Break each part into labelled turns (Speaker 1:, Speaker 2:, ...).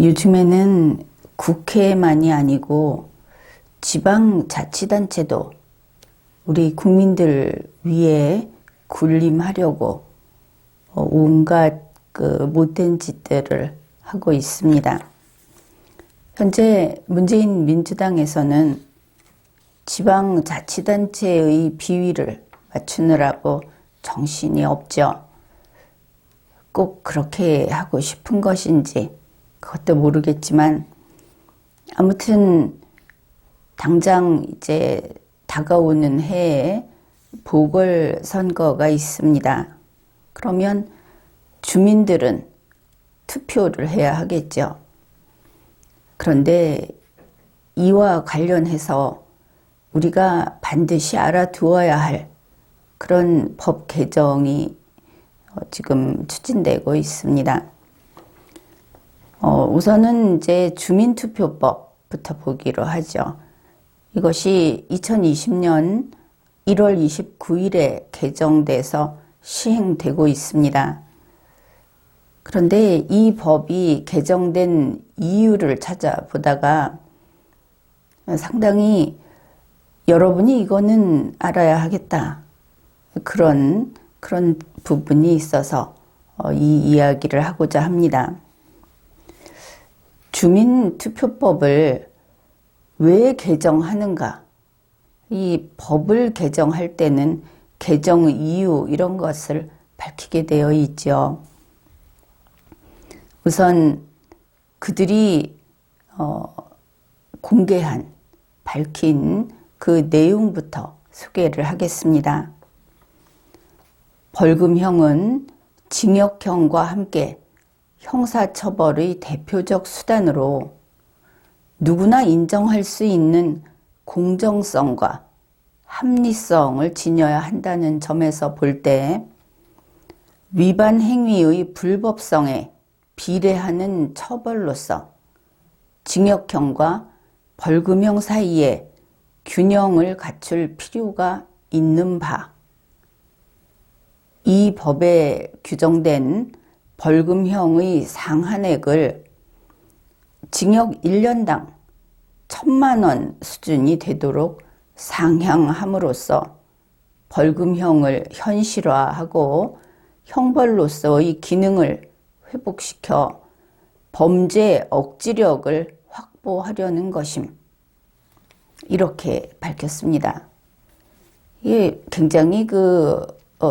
Speaker 1: 요즘에는 국회만이 아니고 지방자치단체도 우리 국민들 위해 군림하려고 온갖 못된 짓들을 하고 있습니다. 현재 문재인 민주당에서는 지방자치단체의 비위를 맞추느라고 정신이 없죠. 꼭 그렇게 하고 싶은 것인지 그것도 모르겠지만 아무튼 당장 이제 다가오는 해에 보궐선거가 있습니다. 그러면 주민들은 투표를 해야 하겠죠. 그런데 이와 관련해서 우리가 반드시 알아두어야 할 그런 법 개정이 지금 추진되고 있습니다. 우선은 이제 주민투표법부터 보기로 하죠. 이것이 2020년 1월 29일에 개정돼서 시행되고 있습니다. 그런데 이 법이 개정된 이유를 찾아보다가 상당히 여러분이 이거는 알아야 하겠다. 그런 부분이 있어서 이 이야기를 하고자 합니다. 주민투표법을 왜 개정하는가? 이 법을 개정할 때는 개정 이유 이런 것을 밝히게 되어 있죠. 우선 그들이 밝힌 그 내용부터 소개를 하겠습니다. 벌금형은 징역형과 함께 형사처벌의 대표적 수단으로 누구나 인정할 수 있는 공정성과 합리성을 지녀야 한다는 점에서 볼 때 위반 행위의 불법성에 비례하는 처벌로서 징역형과 벌금형 사이에 균형을 갖출 필요가 있는 바, 이 법에 규정된 벌금형의 상한액을 징역 1년당 1,000만 원 수준이 되도록 상향함으로써 벌금형을 현실화하고 형벌로서의 기능을 회복시켜 범죄 억지력을 확보하려는 것임. 이렇게 밝혔습니다. 이게 굉장히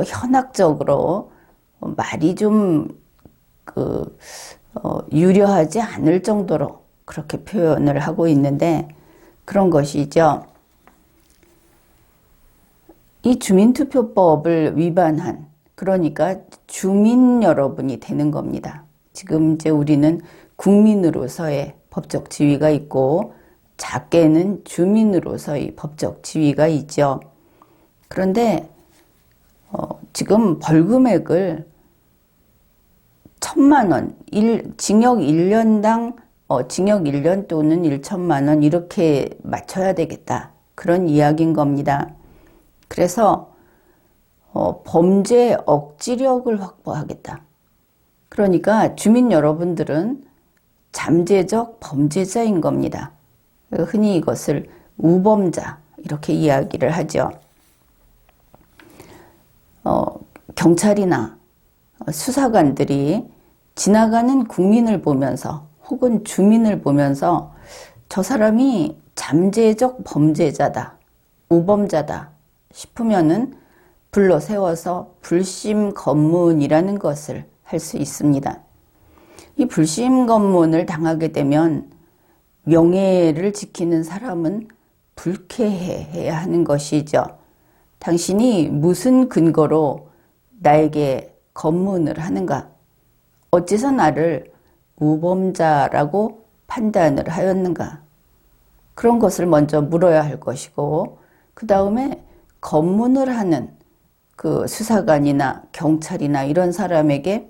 Speaker 1: 현학적으로 말이 좀 유려하지 않을 정도로 그렇게 표현을 하고 있는데 그런 것이죠. 이 주민투표법을 위반한, 그러니까 주민 여러분이 되는 겁니다. 지금 이제 우리는 국민으로서의 법적 지위가 있고 작게는 주민으로서의 법적 지위가 있죠. 그런데 지금 벌금액을 1,000만 원, 징역 1년당 징역 1년 또는 1,000만 원 이렇게 맞춰야 되겠다. 그런 이야기인 겁니다. 그래서 범죄 억지력을 확보하겠다. 그러니까 주민 여러분들은 잠재적 범죄자인 겁니다. 흔히 이것을 우범자 이렇게 이야기를 하죠. 경찰이나 수사관들이 지나가는 국민을 보면서 혹은 주민을 보면서 저 사람이 잠재적 범죄자다, 우범자다 싶으면은 불러 세워서 불심 검문이라는 것을 할 수 있습니다. 이 불심검문을 당하게 되면 명예를 지키는 사람은 불쾌해야 하는 것이죠. 당신이 무슨 근거로 나에게 검문을 하는가? 어째서 나를 우범자라고 판단을 하였는가? 그런 것을 먼저 물어야 할 것이고, 그 다음에 검문을 하는 그 수사관이나 경찰이나 이런 사람에게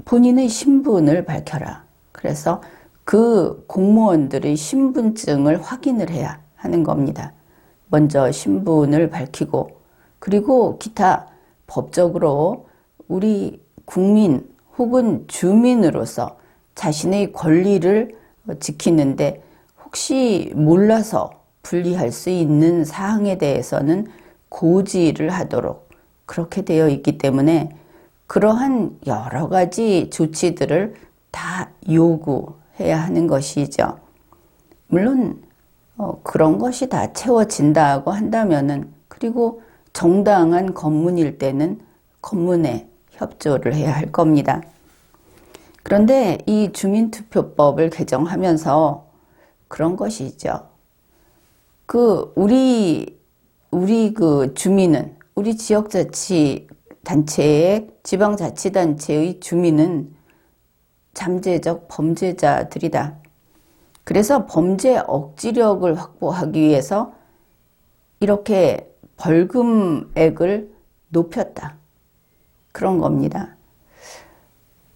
Speaker 1: 본인의 신분을 밝혀라. 그래서 그 공무원들의 신분증을 확인을 해야 하는 겁니다. 먼저 신분을 밝히고, 그리고 기타 법적으로 우리 국민 혹은 주민으로서 자신의 권리를 지키는데 혹시 몰라서 불리할 수 있는 사항에 대해서는 고지를 하도록 그렇게 되어 있기 때문에 그러한 여러 가지 조치들을 다 요구해야 하는 것이죠. 물론 그런 것이 다 채워진다고 한다면은, 그리고 정당한 검문일 때는 검문에 협조를 해야 할 겁니다. 그런데 이 주민투표법을 개정하면서 그런 것이 있죠. 우리 그 주민은, 우리 지역자치단체의, 지방자치단체의 주민은 잠재적 범죄자들이다. 그래서 범죄 억지력을 확보하기 위해서 이렇게 벌금액을 높였다. 그런 겁니다.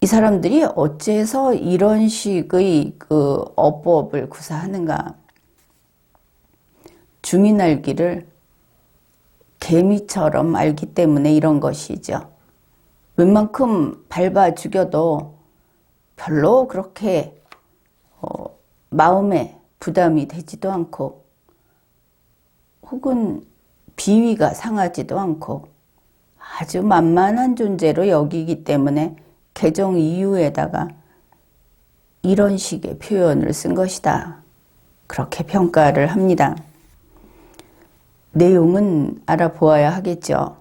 Speaker 1: 이 사람들이 어째서 이런 식의 그 어법을 구사하는가? 주민 알기를 개미처럼 알기 때문에 이런 것이죠. 웬만큼 밟아 죽여도 별로 그렇게 마음에 부담이 되지도 않고, 혹은 비위가 상하지도 않고 아주 만만한 존재로 여기기 때문에 개정 이유에다가 이런 식의 표현을 쓴 것이다. 그렇게 평가를 합니다. 내용은 알아보아야 하겠죠.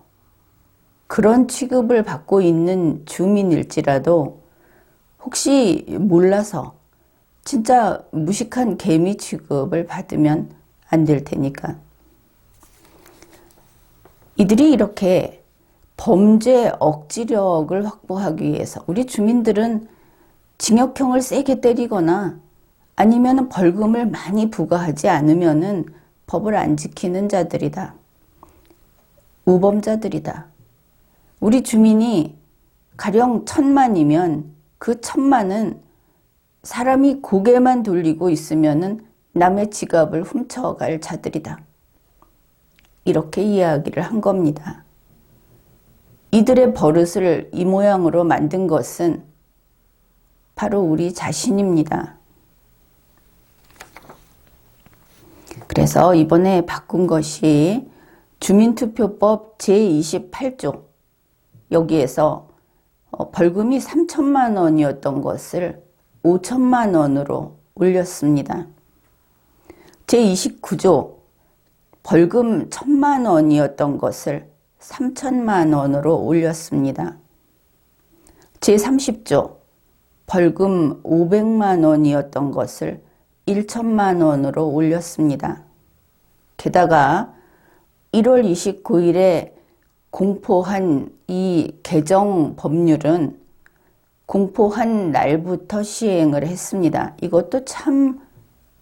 Speaker 1: 그런 취급을 받고 있는 주민일지라도 혹시 몰라서 진짜 무식한 개미 취급을 받으면 안 될 테니까. 이들이 이렇게 범죄 억지력을 확보하기 위해서, 우리 주민들은 징역형을 세게 때리거나 아니면 벌금을 많이 부과하지 않으면은 법을 안 지키는 자들이다. 우범자들이다. 우리 주민이 가령 1000만이면 그 1000만은 사람이 고개만 돌리고 있으면은 남의 지갑을 훔쳐갈 자들이다. 이렇게 이야기를 한 겁니다. 이들의 버릇을 이 모양으로 만든 것은 바로 우리 자신입니다. 그래서 이번에 바꾼 것이 주민투표법 제28조, 여기에서 벌금이 3천만 원이었던 것을 5천만 원으로 올렸습니다. 제29조 벌금 1,000만 원이었던 것을 3천만 원으로 올렸습니다. 제30조 벌금 500만 원이었던 것을 1천만 원으로 올렸습니다. 게다가 1월 29일에 공포한 이 개정 법률은 공포한 날부터 시행을 했습니다. 이것도 참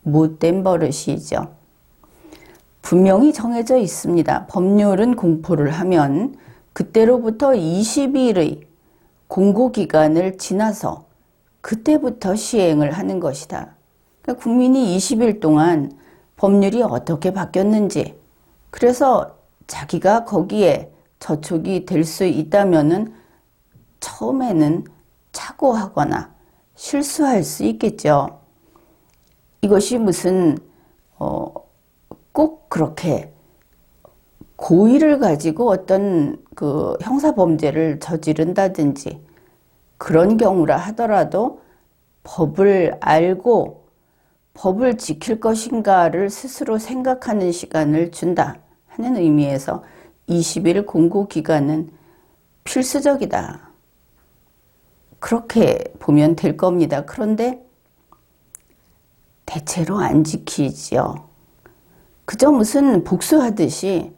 Speaker 1: 못된 버릇이죠. 분명히 정해져 있습니다. 법률은 공포를 하면 그때로부터 20일의 공고기간을 지나서 그때부터 시행을 하는 것이다. 그러니까 국민이 20일 동안 법률이 어떻게 바뀌었는지, 그래서 자기가 거기에 저촉이 될 수 있다면은 처음에는 착오하거나 실수할 수 있겠죠. 이것이 무슨 꼭 그렇게 고의를 가지고 어떤 그 형사범죄를 저지른다든지 그런 경우라 하더라도 법을 알고 법을 지킬 것인가를 스스로 생각하는 시간을 준다 하는 의미에서 20일 공고 기간은 필수적이다. 그렇게 보면 될 겁니다. 그런데 대체로 안 지키지요. 그저 무슨 복수하듯이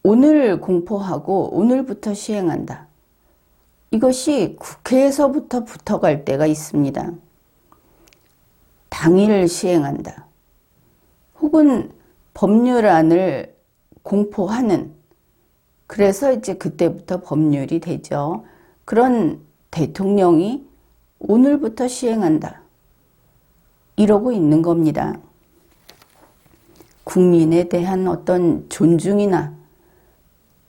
Speaker 1: 오늘 공포하고 오늘부터 시행한다. 이것이 국회에서부터 붙어갈 때가 있습니다. 당일 시행한다. 혹은 법률안을 공포하는, 그래서 이제 그때부터 법률이 되죠. 그런 대통령이 오늘부터 시행한다. 이러고 있는 겁니다. 국민에 대한 어떤 존중이나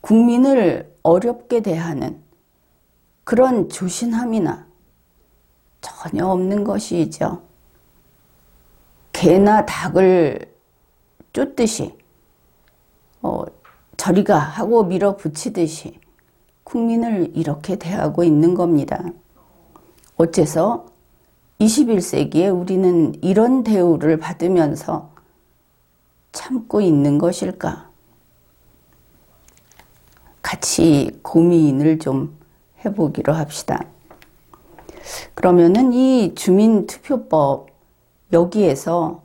Speaker 1: 국민을 어렵게 대하는 그런 조신함이나 전혀 없는 것이죠. 개나 닭을 쫓듯이 저리가 하고 밀어붙이듯이 국민을 이렇게 대하고 있는 겁니다. 어째서 21세기에 우리는 이런 대우를 받으면서 참고 있는 것일까? 같이 고민을 좀 해보기로 합시다. 그러면은 이 주민투표법, 여기에서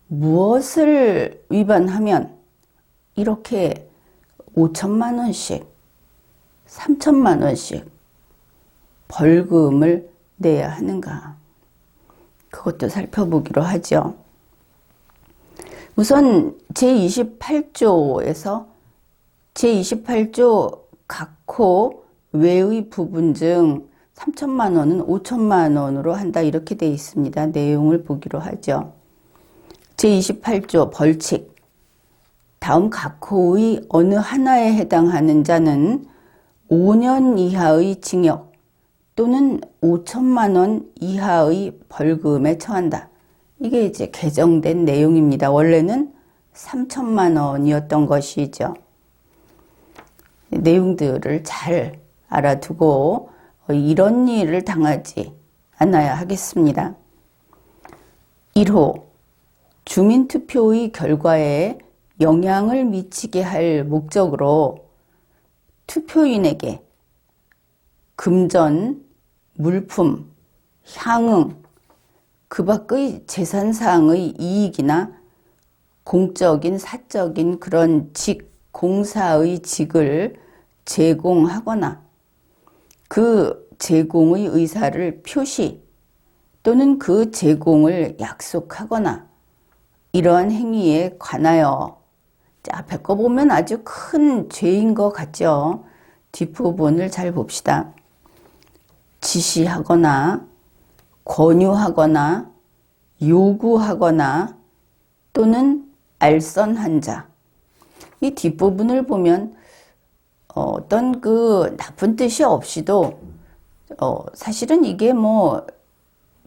Speaker 1: 무엇을 위반하면 이렇게 5천만 원씩, 3천만 원씩 벌금을 내야 하는가? 그것도 살펴보기로 하죠. 우선 제28조에서 제28조 각호 외의 부분 중 3천만 원은 5천만 원으로 한다, 이렇게 되어 있습니다. 내용을 보기로 하죠. 제28조 벌칙. 다음 각호의 어느 하나에 해당하는 자는 5년 이하의 징역 또는 5천만 원 이하의 벌금에 처한다. 이게 이제 개정된 내용입니다. 원래는 3천만 원이었던 것이죠. 내용들을 잘 알아두고 이런 일을 당하지 않아야 하겠습니다. 1호, 주민투표의 결과에 영향을 미치게 할 목적으로 투표인에게 금전, 물품, 향응, 그 밖의 재산상의 이익이나 공적인, 사적인 그런 공사의 직을 제공하거나 그 제공의 의사를 표시 또는 그 제공을 약속하거나 이러한 행위에 관하여, 앞에 거 보면 아주 큰 죄인 것 같죠. 뒷부분을 잘 봅시다. 지시하거나 권유하거나 요구하거나 또는 알선한 자. 이 뒷부분을 보면 어떤 그 나쁜 뜻이 없이도 사실은 이게 뭐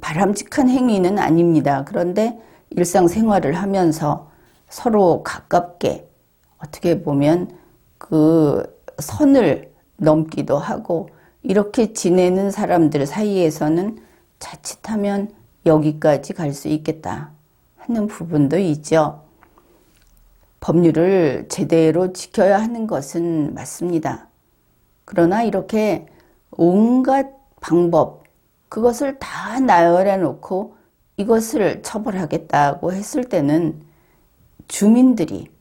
Speaker 1: 바람직한 행위는 아닙니다. 그런데 일상생활을 하면서 서로 가깝게 어떻게 보면 그 선을 넘기도 하고 이렇게 지내는 사람들 사이에서는 자칫하면 여기까지 갈 수 있겠다 하는 부분도 있죠. 법률을 제대로 지켜야 하는 것은 맞습니다. 그러나 이렇게 온갖 방법, 그것을 다 나열해 놓고 이것을 처벌하겠다고 했을 때는 주민들이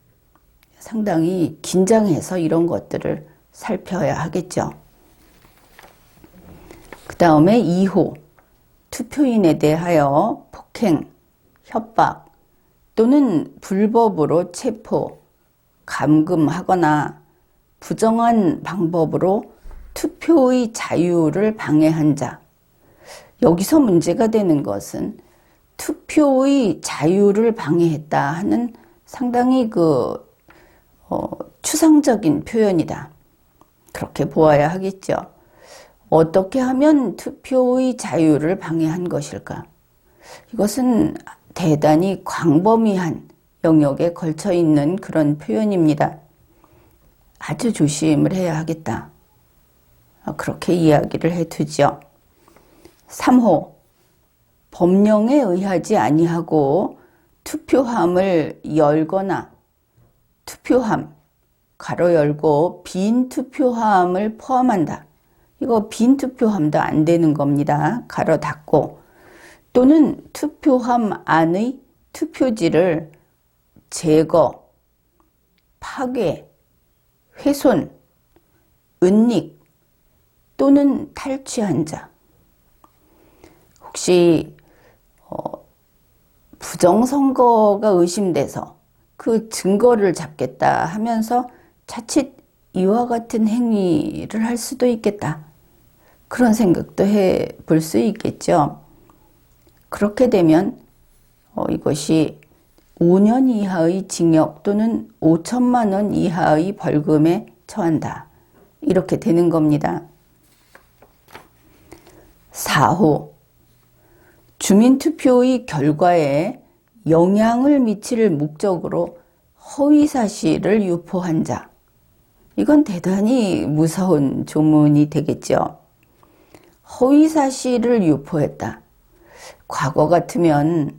Speaker 1: 상당히 긴장해서 이런 것들을 살펴야 하겠죠. 그 다음에 2호, 투표인에 대하여 폭행, 협박 또는 불법으로 체포, 감금하거나 부정한 방법으로 투표의 자유를 방해한 자. 여기서 문제가 되는 것은 투표의 자유를 방해했다 하는 상당히 추상적인 표현이다. 그렇게 보아야 하겠죠. 어떻게 하면 투표의 자유를 방해한 것일까? 이것은 대단히 광범위한 영역에 걸쳐 있는 그런 표현입니다. 아주 조심을 해야 하겠다. 그렇게 이야기를 해두죠. 3호, 법령에 의하지 아니하고 투표함을 열거나 투표함, 가로 열고 빈 투표함을 포함한다. 이거 빈 투표함도 안 되는 겁니다. 가로 닫고, 또는 투표함 안의 투표지를 제거, 파괴, 훼손, 은닉 또는 탈취한 자. 혹시 부정선거가 의심돼서 그 증거를 잡겠다 하면서 자칫 이와 같은 행위를 할 수도 있겠다. 그런 생각도 해볼 수 있겠죠. 그렇게 되면 이것이 5년 이하의 징역 또는 5천만 원 이하의 벌금에 처한다. 이렇게 되는 겁니다. 4호, 주민투표의 결과에 영향을 미칠 목적으로 허위사실을 유포한 자. 이건 대단히 무서운 조문이 되겠죠. 허위사실을 유포했다. 과거 같으면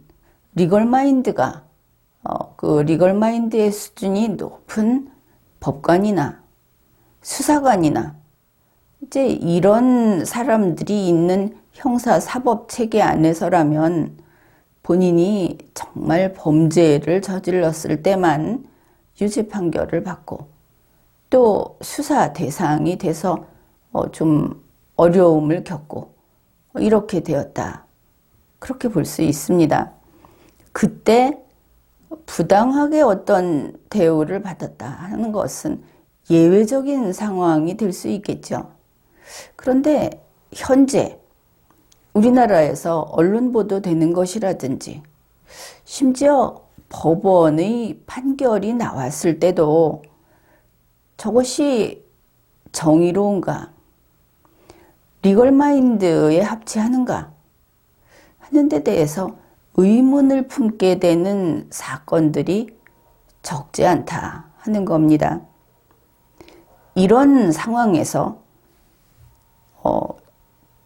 Speaker 1: 리걸마인드가 그 리걸마인드의 수준이 높은 법관이나 수사관이나 이제 이런 사람들이 있는 형사사법 체계 안에서라면 본인이 정말 범죄를 저질렀을 때만 유죄 판결을 받고 또 수사 대상이 돼서 좀 어려움을 겪고 이렇게 되었다. 그렇게 볼 수 있습니다. 그때 부당하게 어떤 대우를 받았다 하는 것은 예외적인 상황이 될 수 있겠죠. 그런데 현재 우리나라에서 언론 보도되는 것이라든지 심지어 법원의 판결이 나왔을 때도 저것이 정의로운가, 리걸마인드에 합치하는가 하는 데 대해서 의문을 품게 되는 사건들이 적지 않다 하는 겁니다. 이런 상황에서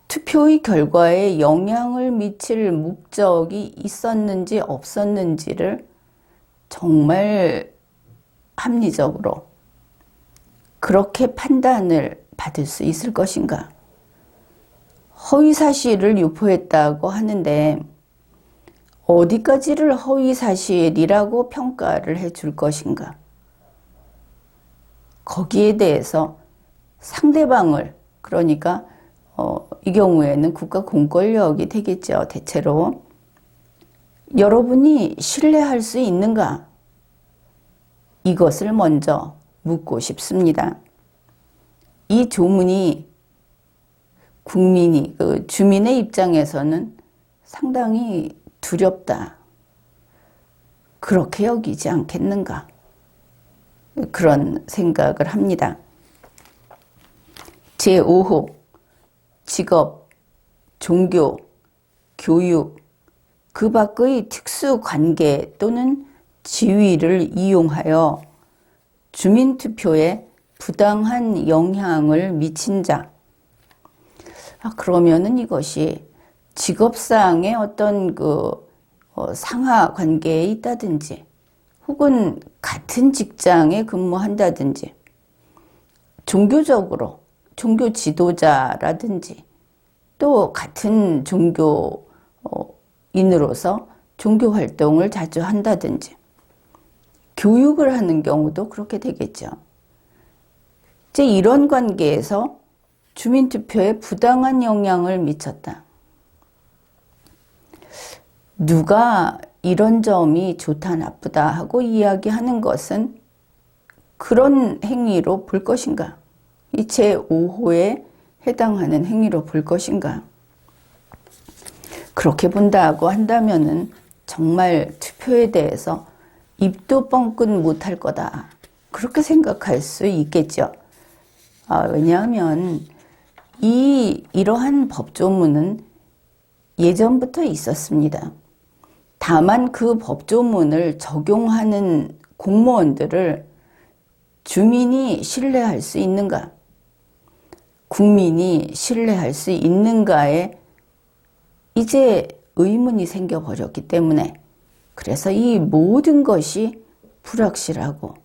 Speaker 1: 투표의 결과에 영향을 미칠 목적이 있었는지 없었는지를 정말 합리적으로 그렇게 판단을 받을 수 있을 것인가? 허위사실을 유포했다고 하는데 어디까지를 허위사실이라고 평가를 해줄 것인가? 거기에 대해서 상대방을, 그러니까 이 경우에는 국가 공권력이 되겠죠. 대체로 여러분이 신뢰할 수 있는가? 이것을 먼저 묻고 싶습니다. 이 조문이 국민이, 주민의 입장에서는 상당히 두렵다. 그렇게 여기지 않겠는가? 그런 생각을 합니다. 제5호, 직업, 종교, 교육, 그 밖의 특수관계 또는 지위를 이용하여 주민투표에 부당한 영향을 미친 자. 그러면은 이것이 직업상의 어떤 상하 관계에 있다든지 혹은 같은 직장에 근무한다든지 종교적으로 종교 지도자라든지 또 같은 종교인으로서 종교 활동을 자주 한다든지 교육을 하는 경우도 그렇게 되겠죠. 이제 이런 관계에서 주민투표에 부당한 영향을 미쳤다. 누가 이런 점이 좋다 나쁘다 하고 이야기하는 것은 그런 행위로 볼 것인가? 이 제5호에 해당하는 행위로 볼 것인가? 그렇게 본다고 한다면은 정말 투표에 대해서 입도 뻥끗 못할 거다. 그렇게 생각할 수 있겠죠. 왜냐하면 이러한 법조문은 예전부터 있었습니다. 다만 그 법조문을 적용하는 공무원들을 주민이 신뢰할 수 있는가? 국민이 신뢰할 수 있는가에 이제 의문이 생겨버렸기 때문에 그래서 이 모든 것이 불확실하고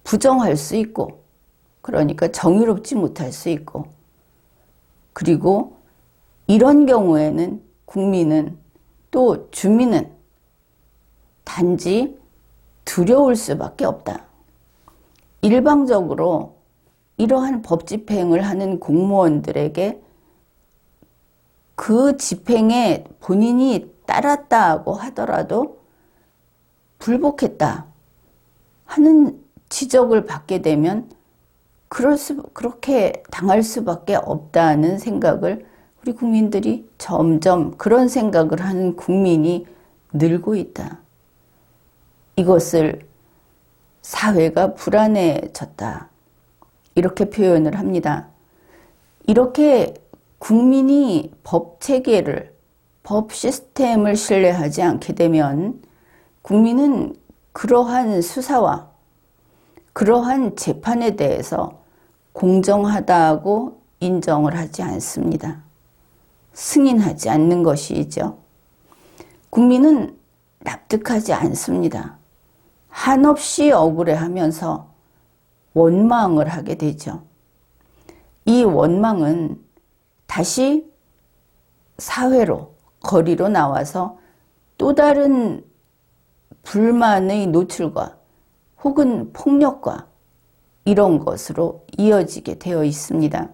Speaker 1: 부정할 수 있고 그러니까 정의롭지 못할 수 있고 그리고 이런 경우에는 국민은 또 주민은 단지 두려울 수밖에 없다. 일방적으로 이러한 법 집행을 하는 공무원들에게 그 집행에 본인이 따랐다고 하더라도 불복했다 하는 지적을 받게 되면 그렇게 당할 수밖에 없다는 생각을 우리 국민들이 점점 그런 생각을 하는 국민이 늘고 있다. 이것을 사회가 불안해졌다. 이렇게 표현을 합니다. 이렇게 국민이 법 체계를, 법 시스템을 신뢰하지 않게 되면 국민은 그러한 수사와 그러한 재판에 대해서 공정하다고 인정을 하지 않습니다. 승인하지 않는 것이죠. 국민은 납득하지 않습니다. 한없이 억울해하면서 원망을 하게 되죠. 이 원망은 다시 사회로, 거리로 나와서 또 다른 불만의 노출과 혹은 폭력과 이런 것으로 이어지게 되어 있습니다.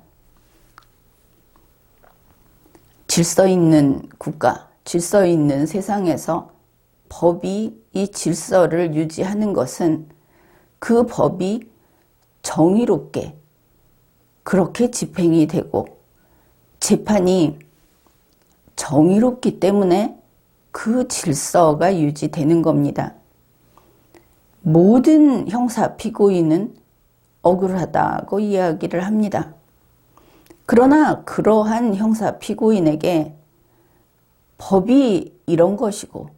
Speaker 1: 질서 있는 국가, 질서 있는 세상에서 법이 이 질서를 유지하는 것은 그 법이 정의롭게 그렇게 집행이 되고 재판이 정의롭기 때문에 그 질서가 유지되는 겁니다. 모든 형사 피고인은 억울하다고 이야기를 합니다. 그러나 그러한 형사 피고인에게 법이 이런 것이고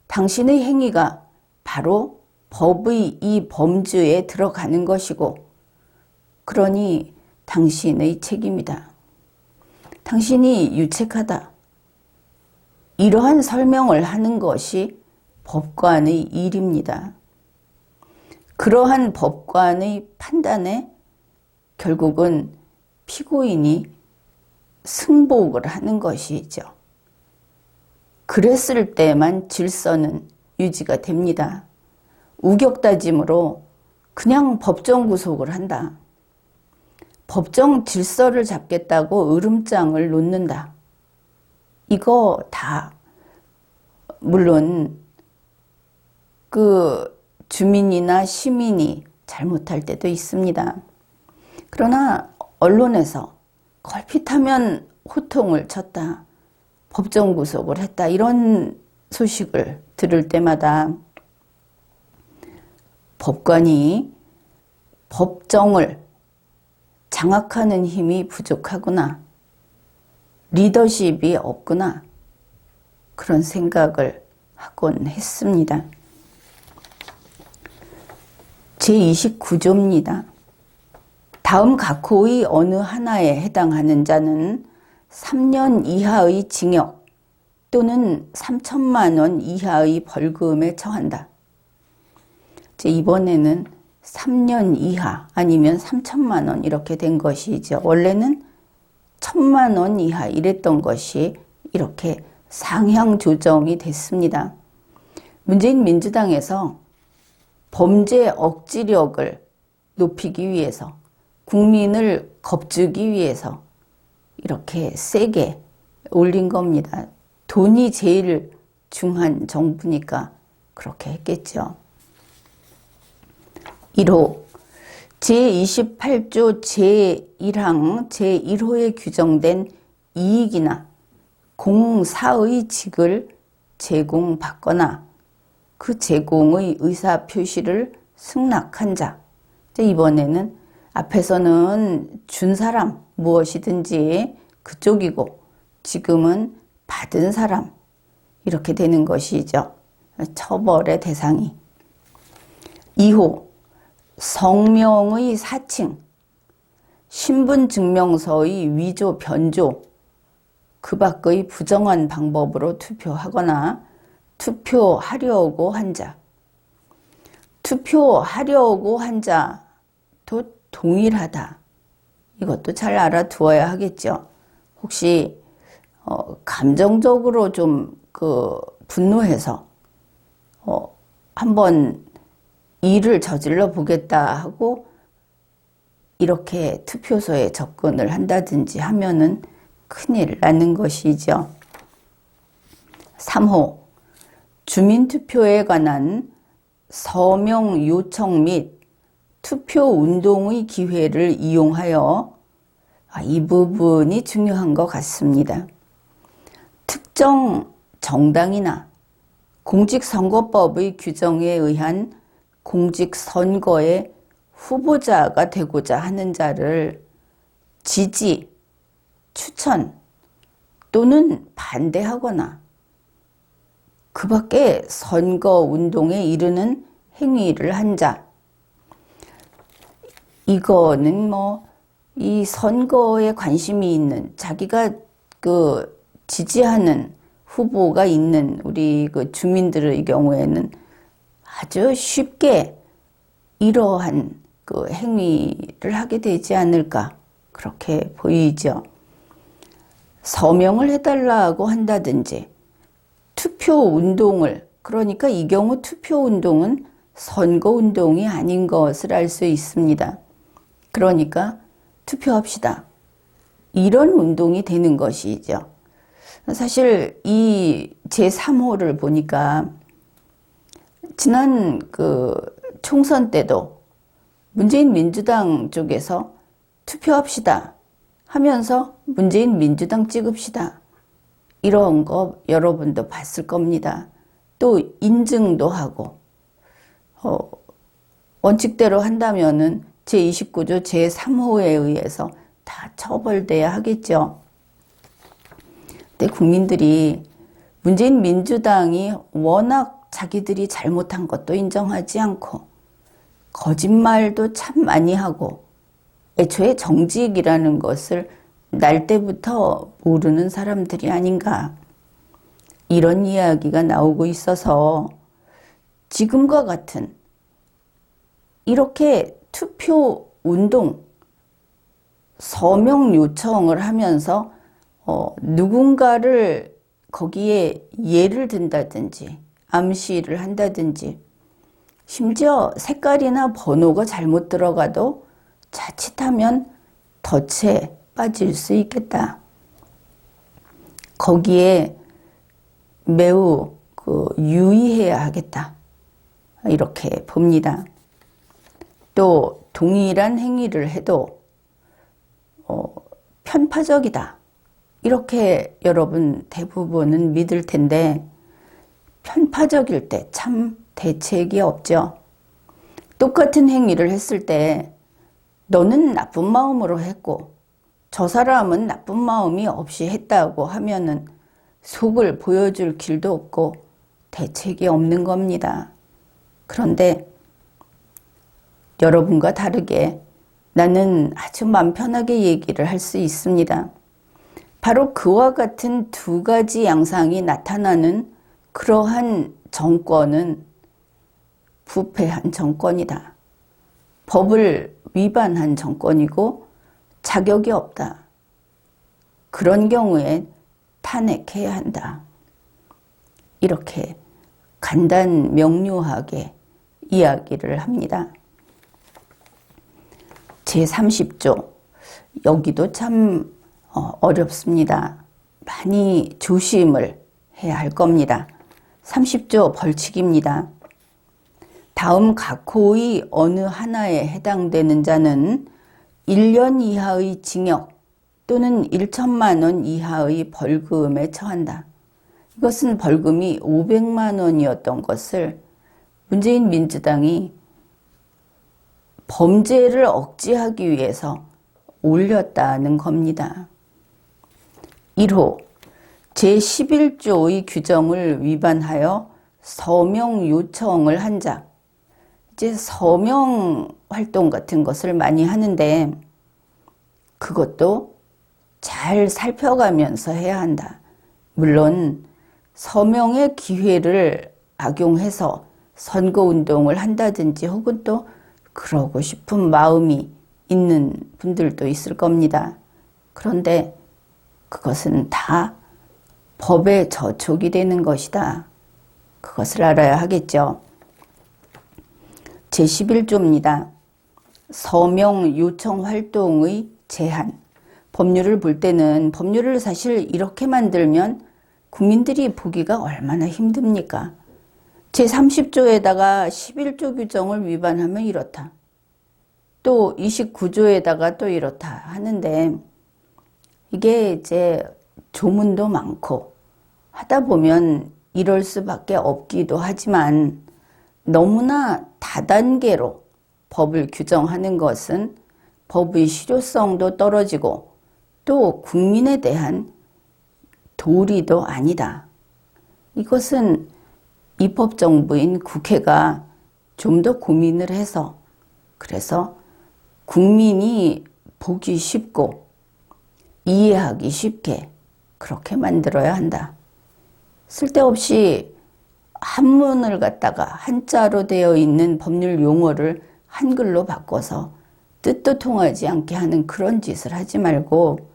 Speaker 1: 당신의 행위가 바로 법의 이 범주에 들어가는 것이고 그러니 당신의 책임이다. 당신이 유책하다. 이러한 설명을 하는 것이 법관의 일입니다. 그러한 법관의 판단에 결국은 피고인이 승복을 하는 것이죠. 그랬을 때만 질서는 유지가 됩니다. 우격다짐으로 그냥 법정 구속을 한다. 법정 질서를 잡겠다고 으름장을 놓는다. 이거 다 물론 그 주민이나 시민이 잘못할 때도 있습니다. 그러나 언론에서 걸핏하면 호통을 쳤다. 법정 구속을 했다. 이런 소식을 들을 때마다 법관이 법정을 장악하는 힘이 부족하구나. 리더십이 없구나. 그런 생각을 하곤 했습니다. 제29조입니다. 다음 각호의 어느 하나에 해당하는 자는 3년 이하의 징역 또는 3천만 원 이하의 벌금에 처한다. 이번에는 3년 이하 아니면 3천만 원 이렇게 된 것이죠. 원래는 1,000만 원 이하 이랬던 것이 이렇게 상향 조정이 됐습니다. 문재인 민주당에서 범죄 억지력을 높이기 위해서 국민을 겁주기 위해서 이렇게 세게 올린 겁니다. 돈이 제일 중한 정부니까 그렇게 했겠죠. 1호 제28조 제1항 제1호에 규정된 이익이나 공사의 직을 제공받거나 그 제공의 의사표시를 승낙한 자. 이번에는 앞에서는 준 사람 무엇이든지 그쪽이고 지금은 받은 사람 이렇게 되는 것이죠. 처벌의 대상이. 2호 성명의 사칭, 신분증명서의 위조, 변조, 그 밖의 부정한 방법으로 투표하거나 투표하려고 한 자. 투표하려고 한 자도 동일하다. 이것도 잘 알아두어야 하겠죠. 혹시 감정적으로 좀 분노해서 한번 일을 저질러 보겠다 하고 이렇게 투표소에 접근을 한다든지 하면은 큰일 나는 것이죠. 3호, 주민투표에 관한 서명 요청 및 투표 운동의 기회를 이용하여 이 부분이 중요한 것 같습니다. 특정 정당이나 공직선거법의 규정에 의한 공직선거에 후보자가 되고자 하는 자를 지지, 추천 또는 반대하거나 그 밖에 선거운동에 이르는 행위를 한 자, 이거는 이 선거에 관심이 있는 자기가 지지하는 후보가 있는 우리 주민들의 경우에는 아주 쉽게 이러한 행위를 하게 되지 않을까 그렇게 보이죠. 서명을 해달라고 한다든지 투표운동을, 그러니까 이 경우 투표운동은 선거운동이 아닌 것을 알 수 있습니다. 그러니까 투표합시다. 이런 운동이 되는 것이죠. 사실 이 제3호를 보니까 지난 총선 때도 문재인 민주당 쪽에서 투표합시다 하면서 문재인 민주당 찍읍시다. 이런 거 여러분도 봤을 겁니다. 또 인증도 하고 원칙대로 한다면은 제29조 제3호에 의해서 다 처벌돼야 하겠죠. 근데 국민들이 문재인 민주당이 워낙 자기들이 잘못한 것도 인정하지 않고 거짓말도 참 많이 하고 애초에 정직이라는 것을 날 때부터 모르는 사람들이 아닌가, 이런 이야기가 나오고 있어서 지금과 같은 이렇게 투표 운동, 서명 요청을 하면서 누군가를 거기에 예를 든다든지 암시를 한다든지 심지어 색깔이나 번호가 잘못 들어가도 자칫하면 덫에 빠질 수 있겠다. 거기에 매우 유의해야 하겠다. 이렇게 봅니다. 또 동일한 행위를 해도 편파적이다. 이렇게 여러분 대부분은 믿을 텐데 편파적일 때 참 대책이 없죠. 똑같은 행위를 했을 때 너는 나쁜 마음으로 했고 저 사람은 나쁜 마음이 없이 했다고 하면은 속을 보여줄 길도 없고 대책이 없는 겁니다. 그런데 여러분과 다르게 나는 아주 마음 편하게 얘기를 할 수 있습니다. 바로 그와 같은 두 가지 양상이 나타나는 그러한 정권은 부패한 정권이다. 법을 위반한 정권이고 자격이 없다. 그런 경우에 탄핵해야 한다. 이렇게 간단 명료하게 이야기를 합니다. 제30조, 여기도 참 어렵습니다. 많이 조심을 해야 할 겁니다. 30조 벌칙입니다. 다음 각 호의 어느 하나에 해당되는 자는 1년 이하의 징역 또는 1천만 원 이하의 벌금에 처한다. 이것은 벌금이 500만 원이었던 것을 문재인 민주당이 범죄를 억제하기 위해서 올렸다는 겁니다. 1호, 제11조의 규정을 위반하여 서명 요청을 한 자. 이제 서명 활동 같은 것을 많이 하는데 그것도 잘 살펴가면서 해야 한다. 물론 서명의 기회를 악용해서 선거운동을 한다든지 혹은 또 그러고 싶은 마음이 있는 분들도 있을 겁니다. 그런데 그것은 다 법에 저촉이 되는 것이다. 그것을 알아야 하겠죠. 제11조입니다. 서명 요청 활동의 제한. 법률을 볼 때는 법률을 사실 이렇게 만들면 국민들이 보기가 얼마나 힘듭니까? 제30조에다가 11조 규정을 위반하면 이렇다. 또 29조에다가 또 이렇다 하는데 이게 이제 조문도 많고 하다 보면 이럴 수밖에 없기도 하지만 너무나 다단계로 법을 규정하는 것은 법의 실효성도 떨어지고 또 국민에 대한 도리도 아니다. 이것은 입법정부인 국회가 좀 더 고민을 해서 그래서 국민이 보기 쉽고 이해하기 쉽게 그렇게 만들어야 한다. 쓸데없이 한문을 갖다가 한자로 되어 있는 법률 용어를 한글로 바꿔서 뜻도 통하지 않게 하는 그런 짓을 하지 말고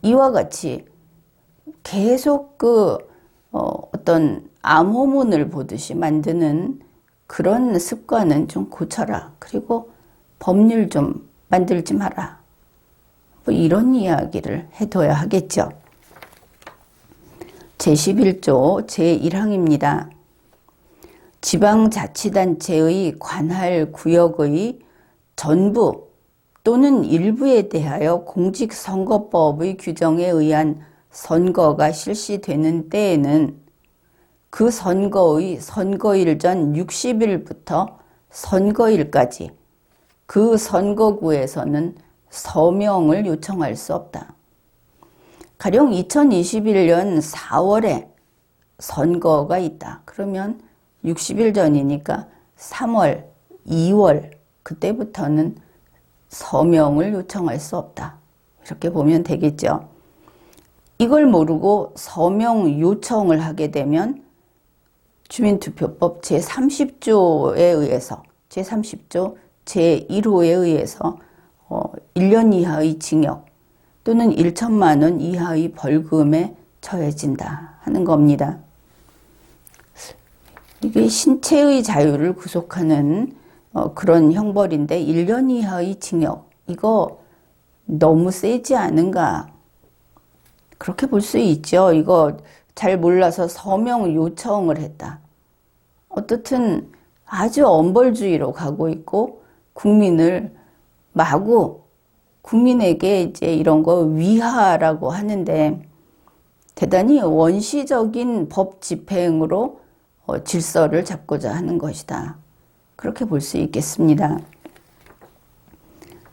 Speaker 1: 이와 같이 계속 어떤 암호문을 보듯이 만드는 그런 습관은 좀 고쳐라. 그리고 법률 좀 만들지 마라. 뭐 이런 이야기를 해둬야 하겠죠. 제11조 제1항입니다. 지방자치단체의 관할 구역의 전부 또는 일부에 대하여 공직선거법의 규정에 의한 선거가 실시되는 때에는 그 선거의 선거일 전 60일부터 선거일까지 그 선거구에서는 서명을 요청할 수 없다. 가령 2021년 4월에 선거가 있다. 그러면 60일 전이니까 3월, 2월 그때부터는 서명을 요청할 수 없다. 이렇게 보면 되겠죠. 이걸 모르고 서명 요청을 하게 되면 주민투표법 제30조에 의해서 제30조 제1호에 의해서 1년 이하의 징역 또는 1천만 원 이하의 벌금에 처해진다 하는 겁니다. 이게 신체의 자유를 구속하는 그런 형벌인데 1년 이하의 징역 이거 너무 세지 않은가? 그렇게 볼 수 있죠. 이거 잘 몰라서 서명 요청을 했다. 어떻든 아주 엄벌주의로 가고 있고 국민을 마구 국민에게 이제 이런 거 위하라고 하는데 대단히 원시적인 법 집행으로 질서를 잡고자 하는 것이다. 그렇게 볼 수 있겠습니다.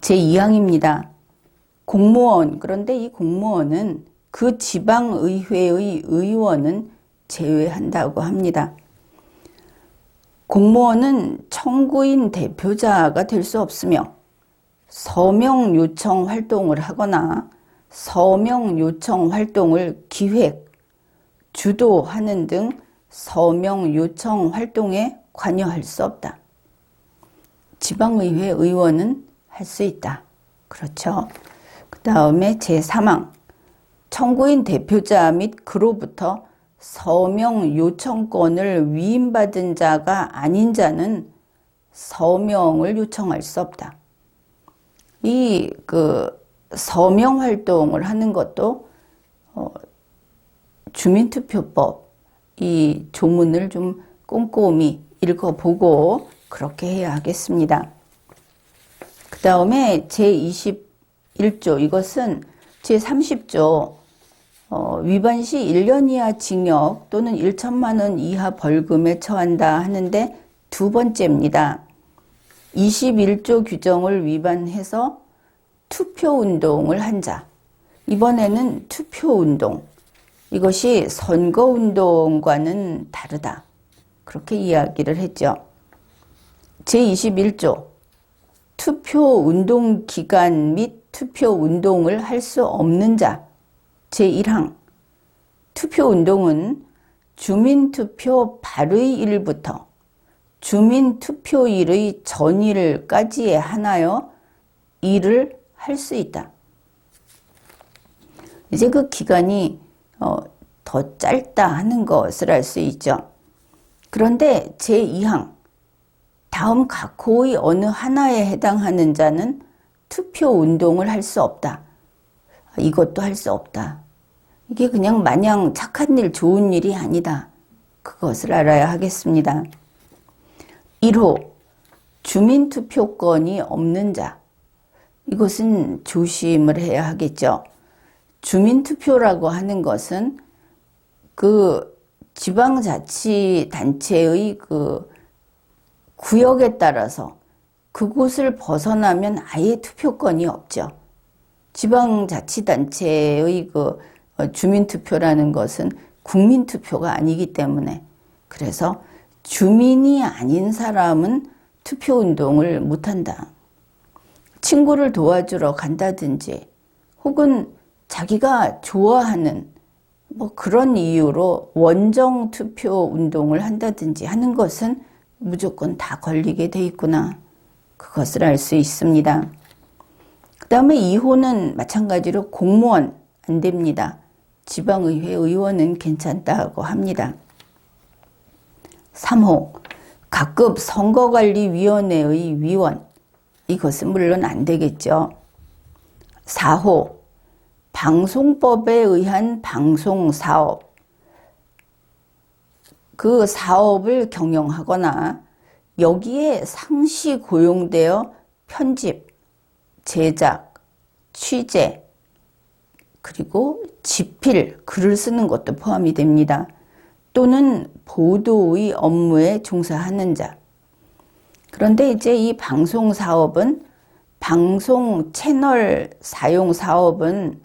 Speaker 1: 제2항입니다. 공무원, 그런데 이 공무원은 그 지방의회의 의원은 제외한다고 합니다. 공무원은 청구인 대표자가 될 수 없으며 서명 요청 활동을 하거나 서명 요청 활동을 기획, 주도하는 등 서명 요청 활동에 관여할 수 없다. 지방의회 의원은 할 수 있다. 그렇죠. 그 다음에 제3항. 청구인 대표자 및 그로부터 서명 요청권을 위임받은 자가 아닌 자는 서명을 요청할 수 없다. 이 서명 활동을 하는 것도 주민투표법 이 조문을 좀 꼼꼼히 읽어보고 그렇게 해야 하겠습니다. 그 다음에 제21조 이것은 제30조 위반 시 1년 이하 징역 또는 1천만 원 이하 벌금에 처한다 하는데 두 번째입니다. 21조 규정을 위반해서 투표운동을 한 자. 이번에는 투표운동. 이것이 선거운동과는 다르다. 그렇게 이야기를 했죠. 제21조 투표운동 기간 및 투표운동을 할 수 없는 자. 제1항 투표운동은 주민투표 발의 일부터 주민투표일의 전일까지에 한하여 일을 할 수 있다. 이제 그 기간이 더 짧다 하는 것을 알 수 있죠. 그런데 제2항 다음 각 호의 어느 하나에 해당하는 자는 투표 운동을 할 수 없다. 이것도 할 수 없다. 이게 그냥 마냥 착한 일, 좋은 일이 아니다. 그것을 알아야 하겠습니다. 1호 주민투표권이 없는 자. 이것은 조심을 해야 하겠죠. 주민투표라고 하는 것은 그 지방자치단체의 그 구역에 따라서 그곳을 벗어나면 아예 투표권이 없죠. 지방자치단체의 그 주민투표라는 것은 국민투표가 아니기 때문에, 그래서 주민이 아닌 사람은 투표운동을 못한다. 친구를 도와주러 간다든지 혹은 자기가 좋아하는 그런 이유로 원정 투표 운동을 한다든지 하는 것은 무조건 다 걸리게 돼 있구나. 그것을 알 수 있습니다. 그 다음에 2호는 마찬가지로 공무원 안 됩니다. 지방의회 의원은 괜찮다고 합니다. 3호 각급 선거관리위원회의 위원. 이것은 물론 안 되겠죠. 4호 방송법에 의한 방송사업. 그 사업을 경영하거나 여기에 상시 고용되어 편집, 제작, 취재, 그리고 집필, 글을 쓰는 것도 포함이 됩니다. 또는 보도의 업무에 종사하는 자. 그런데 이제 이 방송사업은 방송 채널 사용 사업은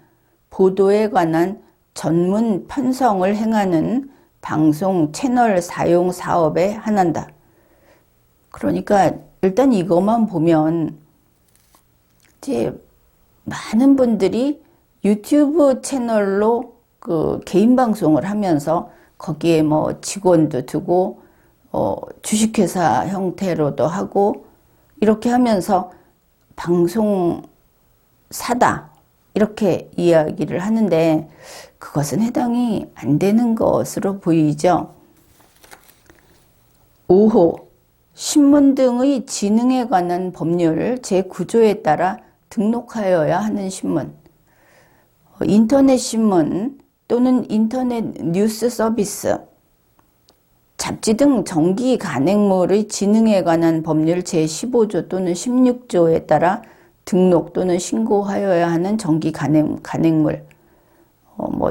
Speaker 1: 보도에 관한 전문 편성을 행하는 방송 채널 사용 사업에 한한다. 그러니까 일단 이것만 보면 이제 많은 분들이 유튜브 채널로 그 개인 방송을 하면서 거기에 직원도 두고 주식회사 형태로도 하고 이렇게 하면서 방송사다 이렇게 이야기를 하는데 그것은 해당이 안 되는 것으로 보이죠. 5호 신문 등의 지능에 관한 법률 제9조에 따라 등록하여야 하는 신문, 인터넷 신문 또는 인터넷 뉴스 서비스, 잡지 등 정기 간행물의 지능에 관한 법률 제15조 또는 16조에 따라 등록 또는 신고하여야 하는 정기 간행물,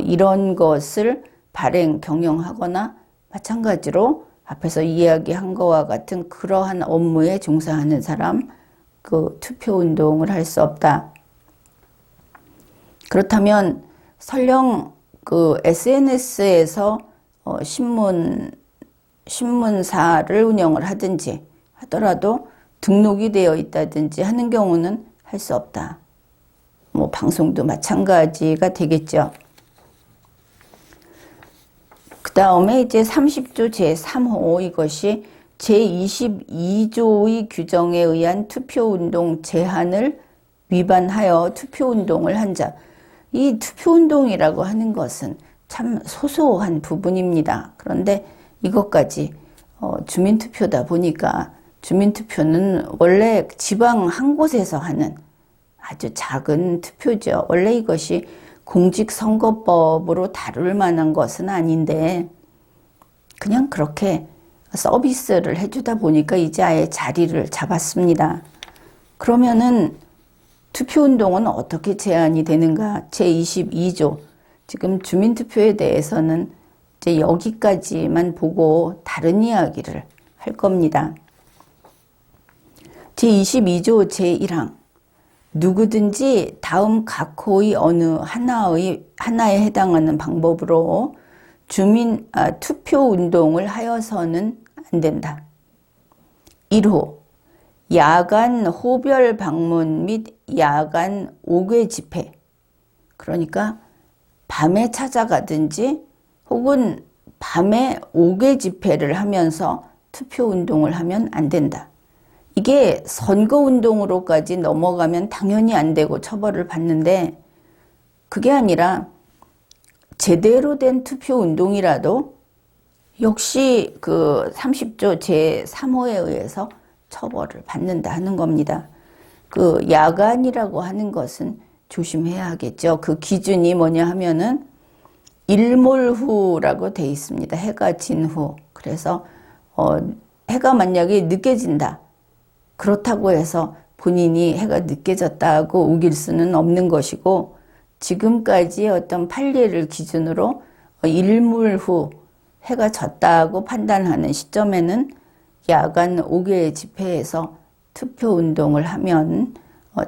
Speaker 1: 이런 것을 발행, 경영하거나 마찬가지로 앞에서 이야기한 것과 같은 그러한 업무에 종사하는 사람, 그 투표운동을 할 수 없다. 그렇다면 설령 그 SNS에서 신문사를 운영을 하든지 하더라도 등록이 되어 있다든지 하는 경우는 할 수 없다. 방송도 마찬가지가 되겠죠. 그 다음에 이제 30조 제3호 이것이 제22조의 규정에 의한 투표운동 제한을 위반하여 투표운동을 한 자. 이 투표운동이라고 하는 것은 참 소소한 부분입니다. 그런데 이것까지 주민투표다 보니까 주민투표는 원래 지방 한 곳에서 하는 아주 작은 투표죠. 원래 이것이 공직선거법으로 다룰 만한 것은 아닌데 그냥 그렇게 서비스를 해주다 보니까 이제 아예 자리를 잡았습니다. 그러면은 투표운동은 어떻게 제한이 되는가? 제22조. 지금 주민투표에 대해서는 이제 여기까지만 보고 다른 이야기를 할 겁니다. 제22조 제1항. 누구든지 다음 각 호의 어느 하나에 해당하는 방법으로 투표운동을 하여서는 안 된다. 1호. 야간 호별 방문 및 야간 옥외 집회. 그러니까 밤에 찾아가든지 혹은 밤에 옥외 집회를 하면서 투표운동을 하면 안 된다. 이게 선거운동으로까지 넘어가면 당연히 안 되고 처벌을 받는데 그게 아니라 제대로 된 투표 운동이라도 역시 그 30조 제3호에 의해서 처벌을 받는다 하는 겁니다. 그 야간이라고 하는 것은 조심해야 하겠죠. 그 기준이 뭐냐 하면은 일몰 후라고 돼 있습니다. 해가 진 후. 그래서 해가 만약에 늦게 진다. 그렇다고 해서 본인이 해가 늦게 졌다고 우길 수는 없는 것이고, 지금까지의 어떤 판례를 기준으로 일몰 후 해가 졌다고 판단하는 시점에는 야간 5개 집회에서 투표 운동을 하면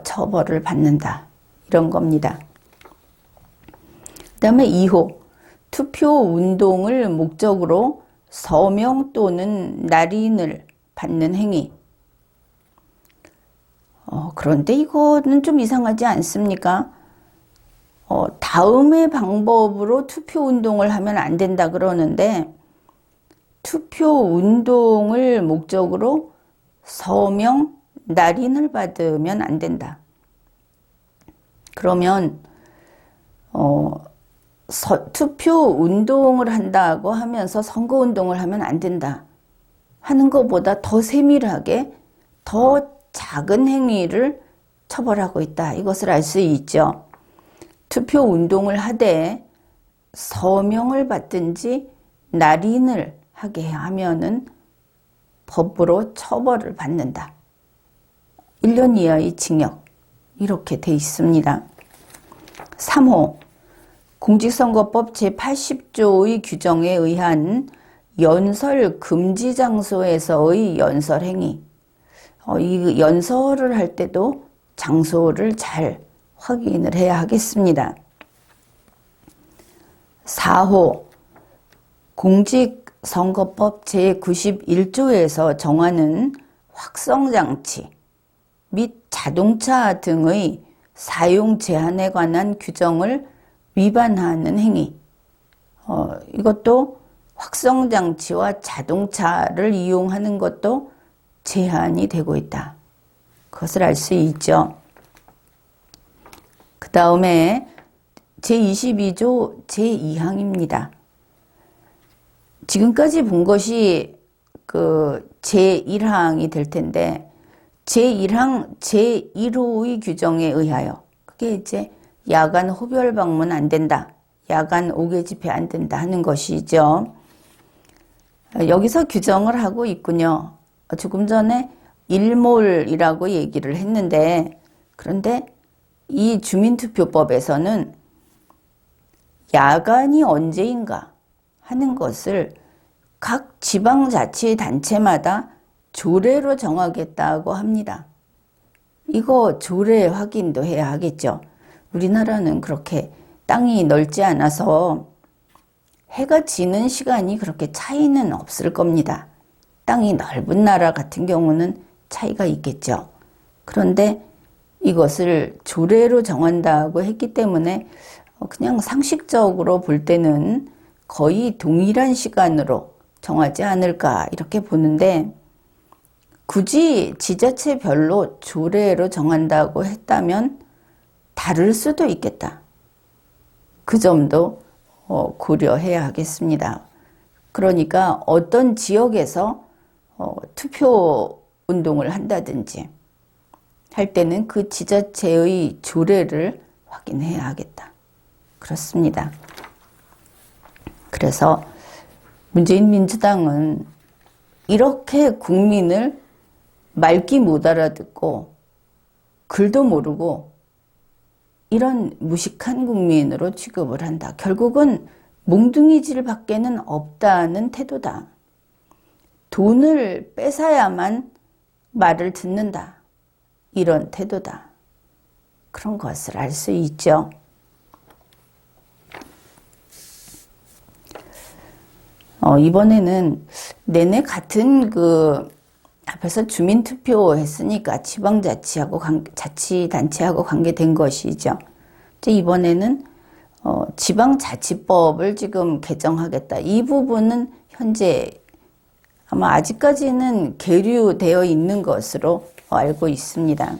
Speaker 1: 처벌을 받는다. 이런 겁니다. 그 다음에 2호. 투표 운동을 목적으로 서명 또는 날인을 받는 행위. 그런데 이거는 좀 이상하지 않습니까? 다음의 방법으로 투표 운동을 하면 안 된다 그러는데, 투표 운동을 목적으로 서명, 날인을 받으면 안 된다. 그러면 투표 운동을 한다고 하면서 선거 운동을 하면 안 된다 하는 것보다 더 세밀하게 더 작은 행위를 처벌하고 있다. 이것을 알 수 있죠. 투표 운동을 하되 서명을 받든지 날인을 하게 하면은 법으로 처벌을 받는다. 1년 이하의 징역. 이렇게 돼 있습니다. 3호. 공직선거법 제80조의 규정에 의한 연설 금지 장소에서의 연설 행위. 이 연설을 할 때도 장소를 잘 확인을 해야 하겠습니다. 4호. 공직선거법 제91조에서 정하는 확성장치 및 자동차 등의 사용 제한에 관한 규정을 위반하는 행위. 이것도 확성장치와 자동차를 이용하는 것도 제한이 되고 있다. 그것을 알 수 있죠. 그 다음에 제22조 제2항입니다. 지금까지 본 것이 그 제1항이 될 텐데, 제1항 제1호의 규정에 의하여, 그게 이제 야간 호별 방문 안 된다, 야간 5개 집회 안 된다 하는 것이죠. 여기서 규정을 하고 있군요. 조금 전에 일몰이라고 얘기를 했는데, 그런데 이 주민투표법에서는 야간이 언제인가 하는 것을 각 지방자치단체마다 조례로 정하겠다고 합니다. 이거 조례 확인도 해야 하겠죠. 우리나라는 그렇게 땅이 넓지 않아서 해가 지는 시간이 그렇게 차이는 없을 겁니다. 땅이 넓은 나라 같은 경우는 차이가 있겠죠. 그런데 이것을 조례로 정한다고 했기 때문에 그냥 상식적으로 볼 때는 거의 동일한 시간으로 정하지 않을까 이렇게 보는데, 굳이 지자체별로 조례로 정한다고 했다면 다를 수도 있겠다. 그 점도 고려해야 하겠습니다. 그러니까 어떤 지역에서 투표 운동을 한다든지 할 때는 그 지자체의 조례를 확인해야 하겠다. 그렇습니다. 그래서 문재인 민주당은 이렇게 국민을 말귀 못 알아듣고 글도 모르고 이런 무식한 국민으로 취급을 한다. 결국은 몽둥이질 밖에는 없다는 태도다. 돈을 뺏어야만 말을 듣는다. 이런 태도다. 그런 것을 알 수 있죠. 이번에는 내내 같은 앞에서 주민투표 했으니까 지방자치하고 자치단체하고 관계된 것이죠. 이제 이번에는 지방자치법을 지금 개정하겠다. 이 부분은 현재 아마 아직까지는 계류되어 있는 것으로 알고 있습니다.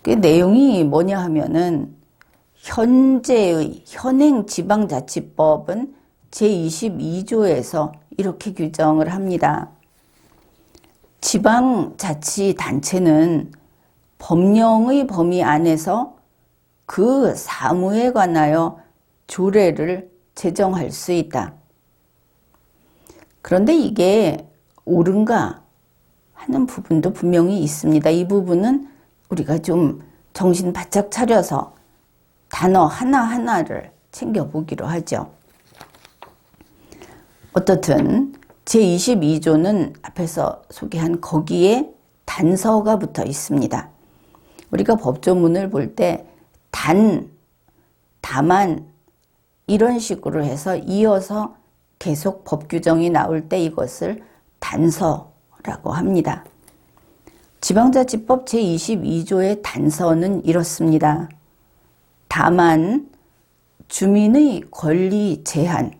Speaker 1: 그 내용이 뭐냐 하면은 현재의 현행 지방자치법은 제22조에서 이렇게 규정을 합니다. 지방자치단체는 법령의 범위 안에서 그 사무에 관하여 조례를 제정할 수 있다. 그런데 이게 옳은가 하는 부분도 분명히 있습니다. 이 부분은 우리가 좀 정신 바짝 차려서 단어 하나하나를 챙겨보기로 하죠. 어떻든 제22조는 앞에서 소개한 거기에 단서가 붙어 있습니다. 우리가 법조문을 볼 때 다만 이런 식으로 해서 이어서 계속 법 규정이 나올 때 이것을 단서라고 합니다. 지방자치법 제22조의 단서는 이렇습니다. 다만 주민의 권리 제한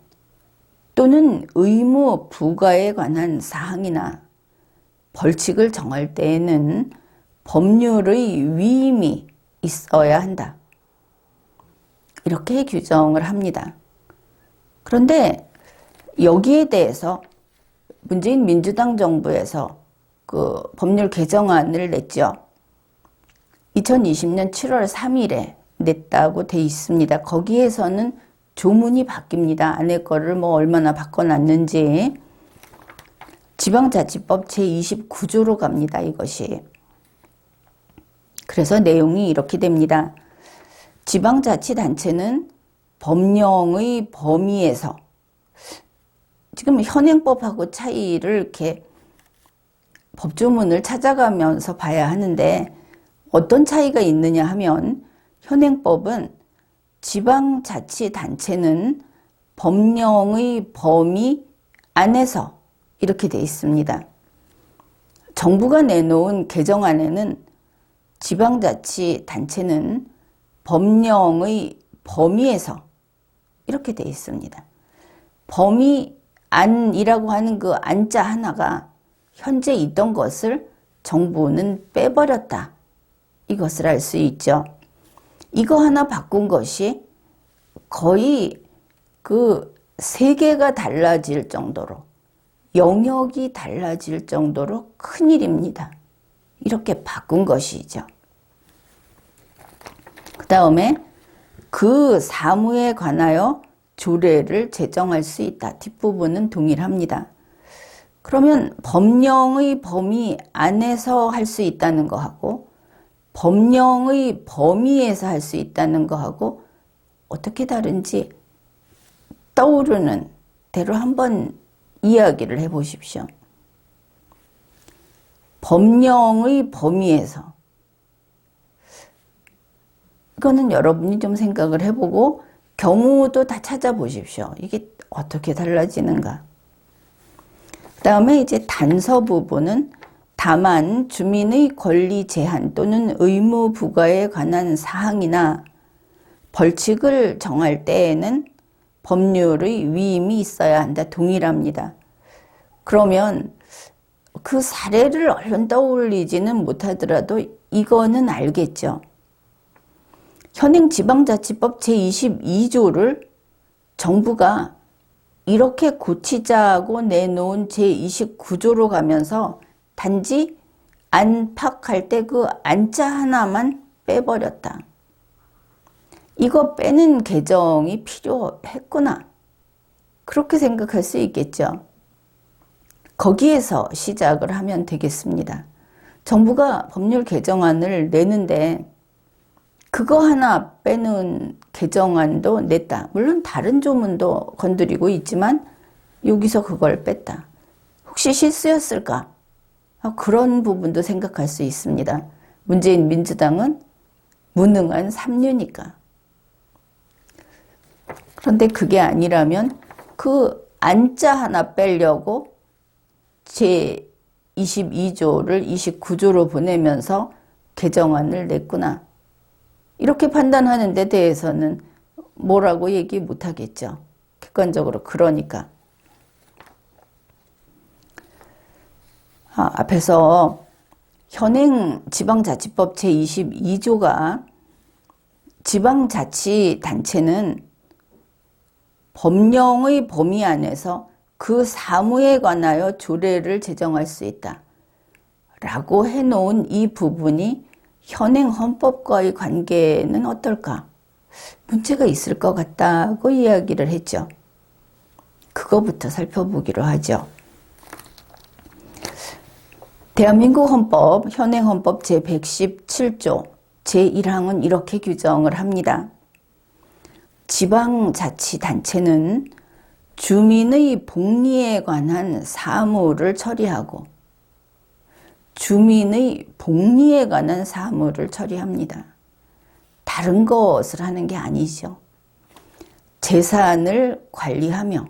Speaker 1: 또는 의무 부과에 관한 사항이나 벌칙을 정할 때에는 법률의 위임이 있어야 한다. 이렇게 규정을 합니다. 그런데 여기에 대해서 문재인 민주당 정부에서 그 법률 개정안을 냈죠. 2020년 7월 3일에 냈다고 돼 있습니다. 거기에서는 조문이 바뀝니다. 안에 거를 뭐 얼마나 바꿔놨는지. 지방자치법 제29조로 갑니다. 이것이. 그래서 내용이 이렇게 됩니다. 지방자치단체는 법령의 범위에서, 지금 현행법하고 차이를 이렇게 법조문을 찾아가면서 봐야 하는데 어떤 차이가 있느냐 하면 현행법은 지방자치단체는 법령의 범위 안에서 이렇게 돼 있습니다. 정부가 내놓은 개정안에는 지방자치단체는 법령의 범위에서 이렇게 돼 있습니다. 범위 안이라고 하는 그 안자 하나가 현재 있던 것을 정부는 빼버렸다. 이것을 알 수 있죠. 이거 하나 바꾼 것이 거의 그 세계가 달라질 정도로, 영역이 달라질 정도로 큰일입니다. 이렇게 바꾼 것이죠. 그 다음에 그 사무에 관하여 조례를 제정할 수 있다. 뒷부분은 동일합니다. 그러면 법령의 범위 안에서 할 수 있다는 거하고 법령의 범위에서 할 수 있다는 거하고 어떻게 다른지 떠오르는 대로 한번 이야기를 해보십시오. 법령의 범위에서, 이거는 여러분이 좀 생각을 해보고 경우도 다 찾아보십시오. 이게 어떻게 달라지는가. 그 다음에 이제 단서 부분은 다만 주민의 권리 제한 또는 의무 부과에 관한 사항이나 벌칙을 정할 때에는 법률의 위임이 있어야 한다. 동일합니다. 그러면 그 사례를 얼른 떠올리지는 못하더라도 이거는 알겠죠. 현행 지방자치법 제22조를 정부가 이렇게 고치자고 내놓은 제29조로 가면서 단지 안팎할 때 그 안자 하나만 빼버렸다. 이거 빼는 개정이 필요했구나. 그렇게 생각할 수 있겠죠. 거기에서 시작을 하면 되겠습니다. 정부가 법률 개정안을 내는데 그거 하나 빼는 개정안도 냈다. 물론 다른 조문도 건드리고 있지만 여기서 그걸 뺐다. 혹시 실수였을까? 그런 부분도 생각할 수 있습니다. 문재인 민주당은 무능한 삼류니까. 그런데 그게 아니라면 그 안자 하나 빼려고 제22조를 29조로 보내면서 개정안을 냈구나. 이렇게 판단하는 데 대해서는 뭐라고 얘기 못하겠죠. 객관적으로 그러니까. 앞에서 현행 지방자치법 제22조가 지방자치단체는 법령의 범위 안에서 그 사무에 관하여 조례를 제정할 수 있다 라고 해놓은 이 부분이 현행 헌법과의 관계는 어떨까? 문제가 있을 것 같다고 이야기를 했죠. 그거부터 살펴보기로 하죠. 대한민국 헌법, 현행 헌법 제117조 제1항은 이렇게 규정을 합니다. 지방자치단체는 주민의 복리에 관한 사무를 처리하고 주민의 복리에 관한 사무를 처리합니다. 다른 것을 하는 게 아니죠. 재산을 관리하며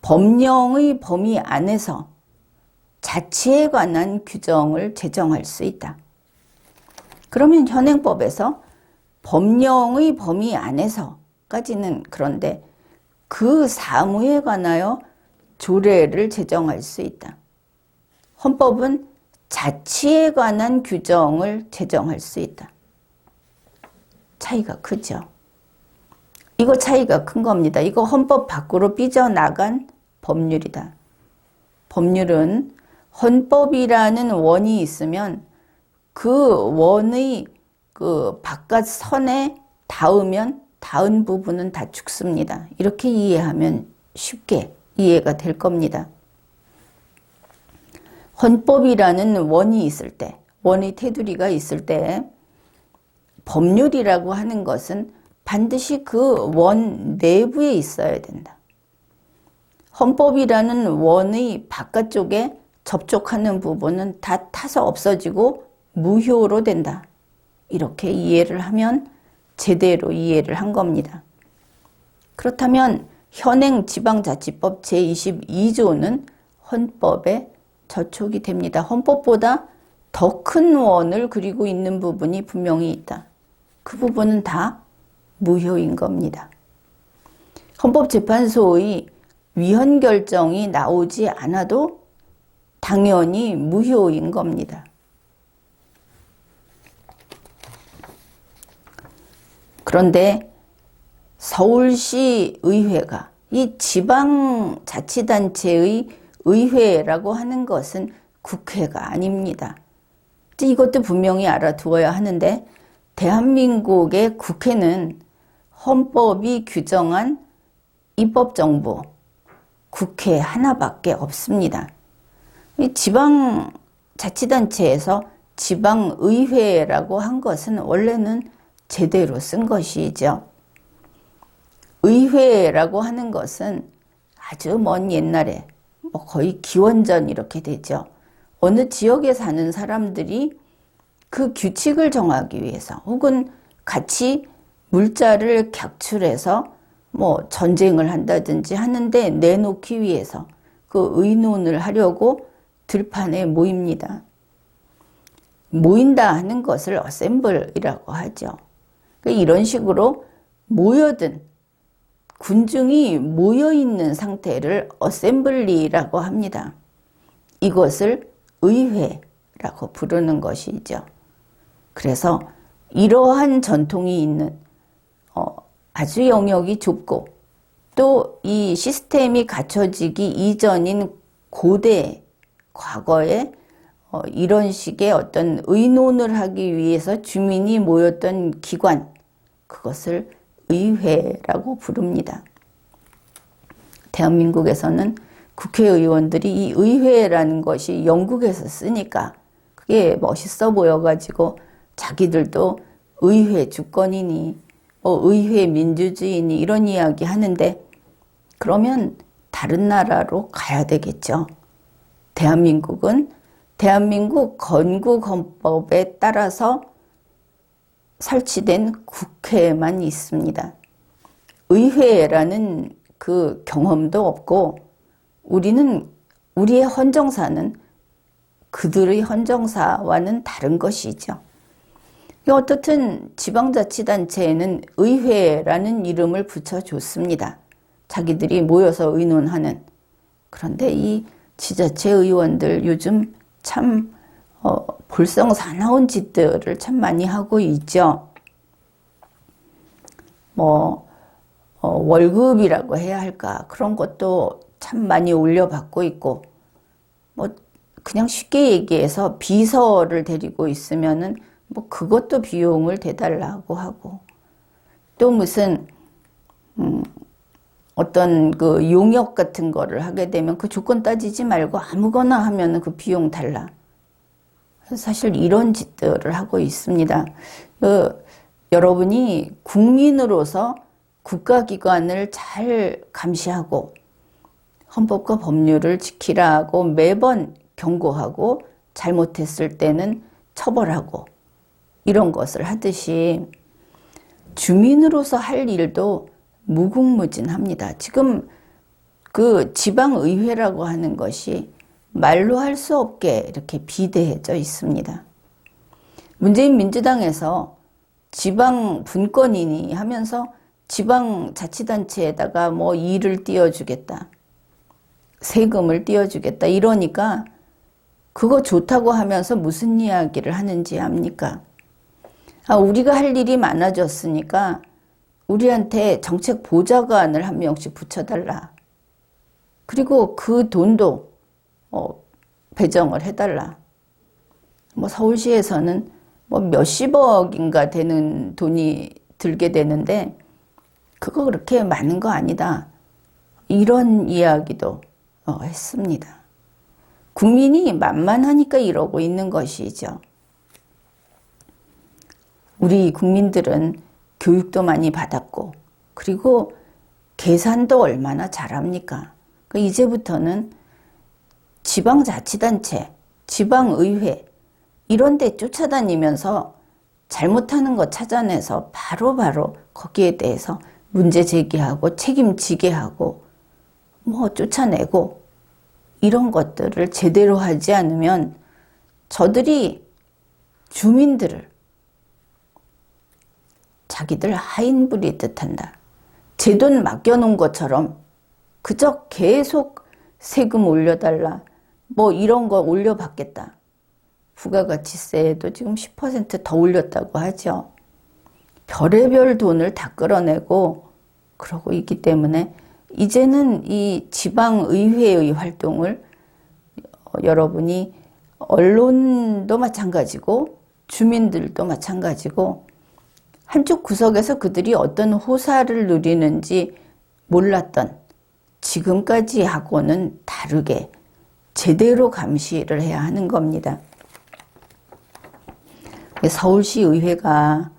Speaker 1: 법령의 범위 안에서 자치에 관한 규정을 제정할 수 있다. 그러면 현행법에서 법령의 범위 안에서까지는 그런데 그 사무에 관하여 조례를 제정할 수 있다. 헌법은 자치에 관한 규정을 제정할 수 있다. 차이가 크죠. 이거 차이가 큰 겁니다. 이거 헌법 밖으로 삐져나간 법률이다. 법률은 헌법이라는 원이 있으면 그 원의 그 바깥 선에 닿으면 닿은 부분은 다 죽습니다. 이렇게 이해하면 쉽게 이해가 될 겁니다. 헌법이라는 원이 있을 때, 원의 테두리가 있을 때 법률이라고 하는 것은 반드시 그 원 내부에 있어야 된다. 헌법이라는 원의 바깥쪽에 접촉하는 부분은 다 타서 없어지고 무효로 된다. 이렇게 이해를 하면 제대로 이해를 한 겁니다. 그렇다면 현행 지방자치법 제22조는 헌법에 저촉이 됩니다. 헌법보다 더 큰 원을 그리고 있는 부분이 분명히 있다. 그 부분은 다 무효인 겁니다. 헌법재판소의 위헌 결정이 나오지 않아도 당연히 무효인 겁니다. 그런데 서울시 의회가 이 지방자치단체의 의회라고 하는 것은 국회가 아닙니다. 이것도 분명히 알아두어야 하는데 대한민국의 국회는 헌법이 규정한 입법정부, 국회 하나밖에 없습니다. 이 지방자치단체에서 지방의회라고 한 것은 원래는 제대로 쓴 것이죠. 의회라고 하는 것은 아주 먼 옛날에 거의 기원전 이렇게 되죠. 어느 지역에 사는 사람들이 그 규칙을 정하기 위해서 혹은 같이 물자를 객출해서 전쟁을 한다든지 하는데 내놓기 위해서 그 의논을 하려고 들판에 모입니다. 모인다 하는 것을 어셈블이라고 하죠. 이런 식으로 모여든 군중이 모여있는 상태를 어셈블리라고 합니다. 이것을 의회라고 부르는 것이죠. 그래서 이러한 전통이 있는 아주 영역이 좁고 또 이 시스템이 갖춰지기 이전인 고대 과거에 이런 식의 어떤 의논을 하기 위해서 주민이 모였던 기관, 그것을 의회라고 부릅니다. 대한민국에서는 국회의원들이 이 의회라는 것이 영국에서 쓰니까 그게 멋있어 보여가지고 자기들도 의회 주권이니 의회 민주주의니 이런 이야기 하는데 그러면 다른 나라로 가야 되겠죠. 대한민국은 대한민국 건국헌법에 따라서 설치된 국회만 있습니다. 의회라는 그 경험도 없고 우리의 헌정사는 그들의 헌정사와는 다른 것이죠. 어떻든 지방자치단체에는 의회라는 이름을 붙여줬습니다. 자기들이 모여서 의논하는. 그런데 이 지자체 의원들 요즘 참 볼썽사나운 짓들을 참 많이 하고 있죠. 월급이라고 해야 할까? 그런 것도 참 많이 올려받고 있고, 그냥 쉽게 얘기해서 비서를 데리고 있으면은 그것도 비용을 대달라고 하고, 또 무슨 어떤 그 용역 같은 거를 하게 되면 그 조건 따지지 말고 아무거나 하면은 그 비용 달라. 사실 이런 짓들을 하고 있습니다. 여러분이 국민으로서 국가기관을 잘 감시하고 헌법과 법률을 지키라고 매번 경고하고 잘못했을 때는 처벌하고 이런 것을 하듯이 주민으로서 할 일도 무궁무진합니다. 지금 그 지방의회라고 하는 것이 말로 할 수 없게 이렇게 비대해져 있습니다. 문재인 민주당에서 지방 분권이니 하면서 지방자치단체에다가 일을 띄워주겠다. 세금을 띄워주겠다. 이러니까 그거 좋다고 하면서 무슨 이야기를 하는지 압니까? 우리가 할 일이 많아졌으니까 우리한테 정책 보좌관을 한 명씩 붙여달라. 그리고 그 돈도 배정을 해달라. 서울시에서는 몇십억인가 되는 돈이 들게 되는데 그거 그렇게 많은 거 아니다. 이런 이야기도 했습니다. 국민이 만만하니까 이러고 있는 것이죠. 우리 국민들은 교육도 많이 받았고 그리고 계산도 얼마나 잘합니까? 이제부터는 지방자치단체, 지방의회 이런 데 쫓아다니면서 잘못하는 거 찾아내서 바로바로 거기에 대해서 문제 제기하고 책임지게 하고 쫓아내고 이런 것들을 제대로 하지 않으면 저들이 주민들을 자기들 하인 부리듯 한다. 제 돈 맡겨놓은 것처럼 그저 계속 세금 올려달라. 이런 거 올려받겠다. 부가가치세도 지금 10% 더 올렸다고 하죠. 별의별 돈을 다 끌어내고 그러고 있기 때문에 이제는 이 지방의회의 활동을 여러분이 언론도 마찬가지고 주민들도 마찬가지고 한쪽 구석에서 그들이 어떤 호사를 누리는지 몰랐던 지금까지 하고는 다르게 제대로 감시를 해야 하는 겁니다. 서울시의회가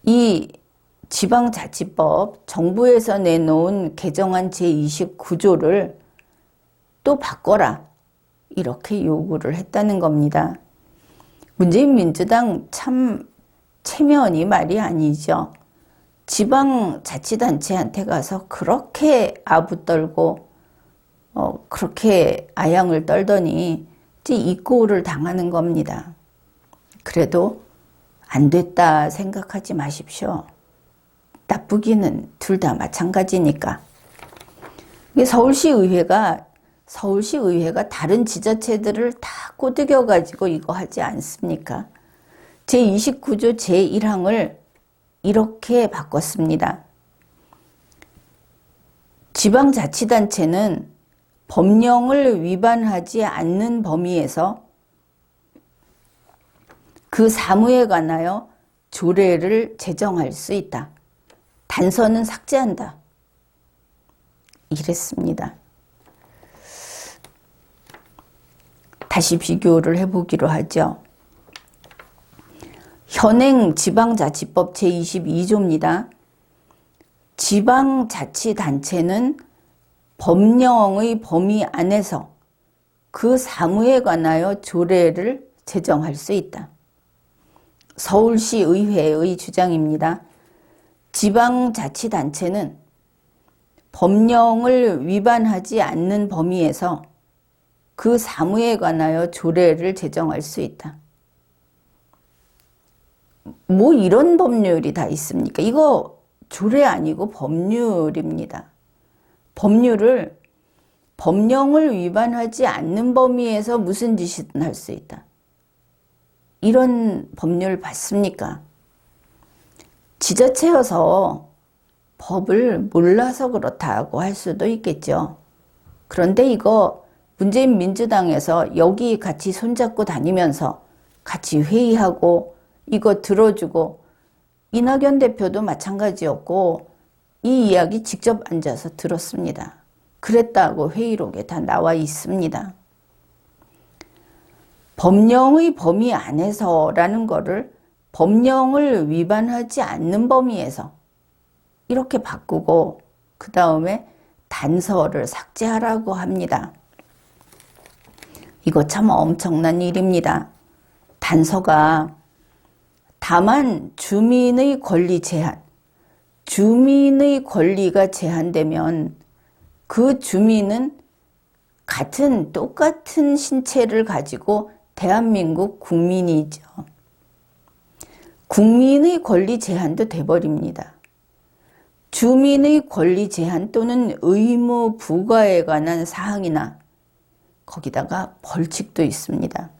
Speaker 1: 이 지방자치법 정부에서 내놓은 개정안 제29조를 또 바꿔라 이렇게 요구를 했다는 겁니다. 문재인 민주당 참 체면이 말이 아니죠. 지방자치단체한테 가서 그렇게 아부떨고 그렇게 아양을 떨더니 이제 이꼬를 당하는 겁니다. 그래도 안 됐다 생각하지 마십시오. 나쁘기는 둘 다 마찬가지니까. 서울시의회가 다른 지자체들을 다 꼬드겨가지고 이거 하지 않습니까? 제29조 제1항을 이렇게 바꿨습니다. 지방자치단체는 법령을 위반하지 않는 범위에서 그 사무에 관하여 조례를 제정할 수 있다. 단서는 삭제한다. 이랬습니다. 다시 비교를 해보기로 하죠. 현행 지방자치법 제22조입니다. 지방자치단체는 법령의 범위 안에서 그 사무에 관하여 조례를 제정할 수 있다. 서울시의회의 주장입니다. 지방자치단체는 법령을 위반하지 않는 범위에서 그 사무에 관하여 조례를 제정할 수 있다. 이런 법률이 다 있습니까? 이거 조례 아니고 법률입니다. 법령을 위반하지 않는 범위에서 무슨 짓이든 할 수 있다. 이런 법률 봤습니까? 지자체여서 법을 몰라서 그렇다고 할 수도 있겠죠. 그런데 이거 문재인 민주당에서 여기 같이 손잡고 다니면서 같이 회의하고 이거 들어주고, 이낙연 대표도 마찬가지였고 이 이야기 직접 앉아서 들었습니다. 그랬다고 회의록에 다 나와 있습니다. 법령의 범위 안에서라는 거를 법령을 위반하지 않는 범위에서 이렇게 바꾸고 그 다음에 단서를 삭제하라고 합니다. 이거 참 엄청난 일입니다. 단서가 다만 주민의 권리 제한, 주민의 권리가 제한되면 그 주민은 똑같은 신체를 가지고 대한민국 국민이죠. 국민의 권리 제한도 돼버립니다. 주민의 권리 제한 또는 의무 부과에 관한 사항이나 거기다가 벌칙도 있습니다.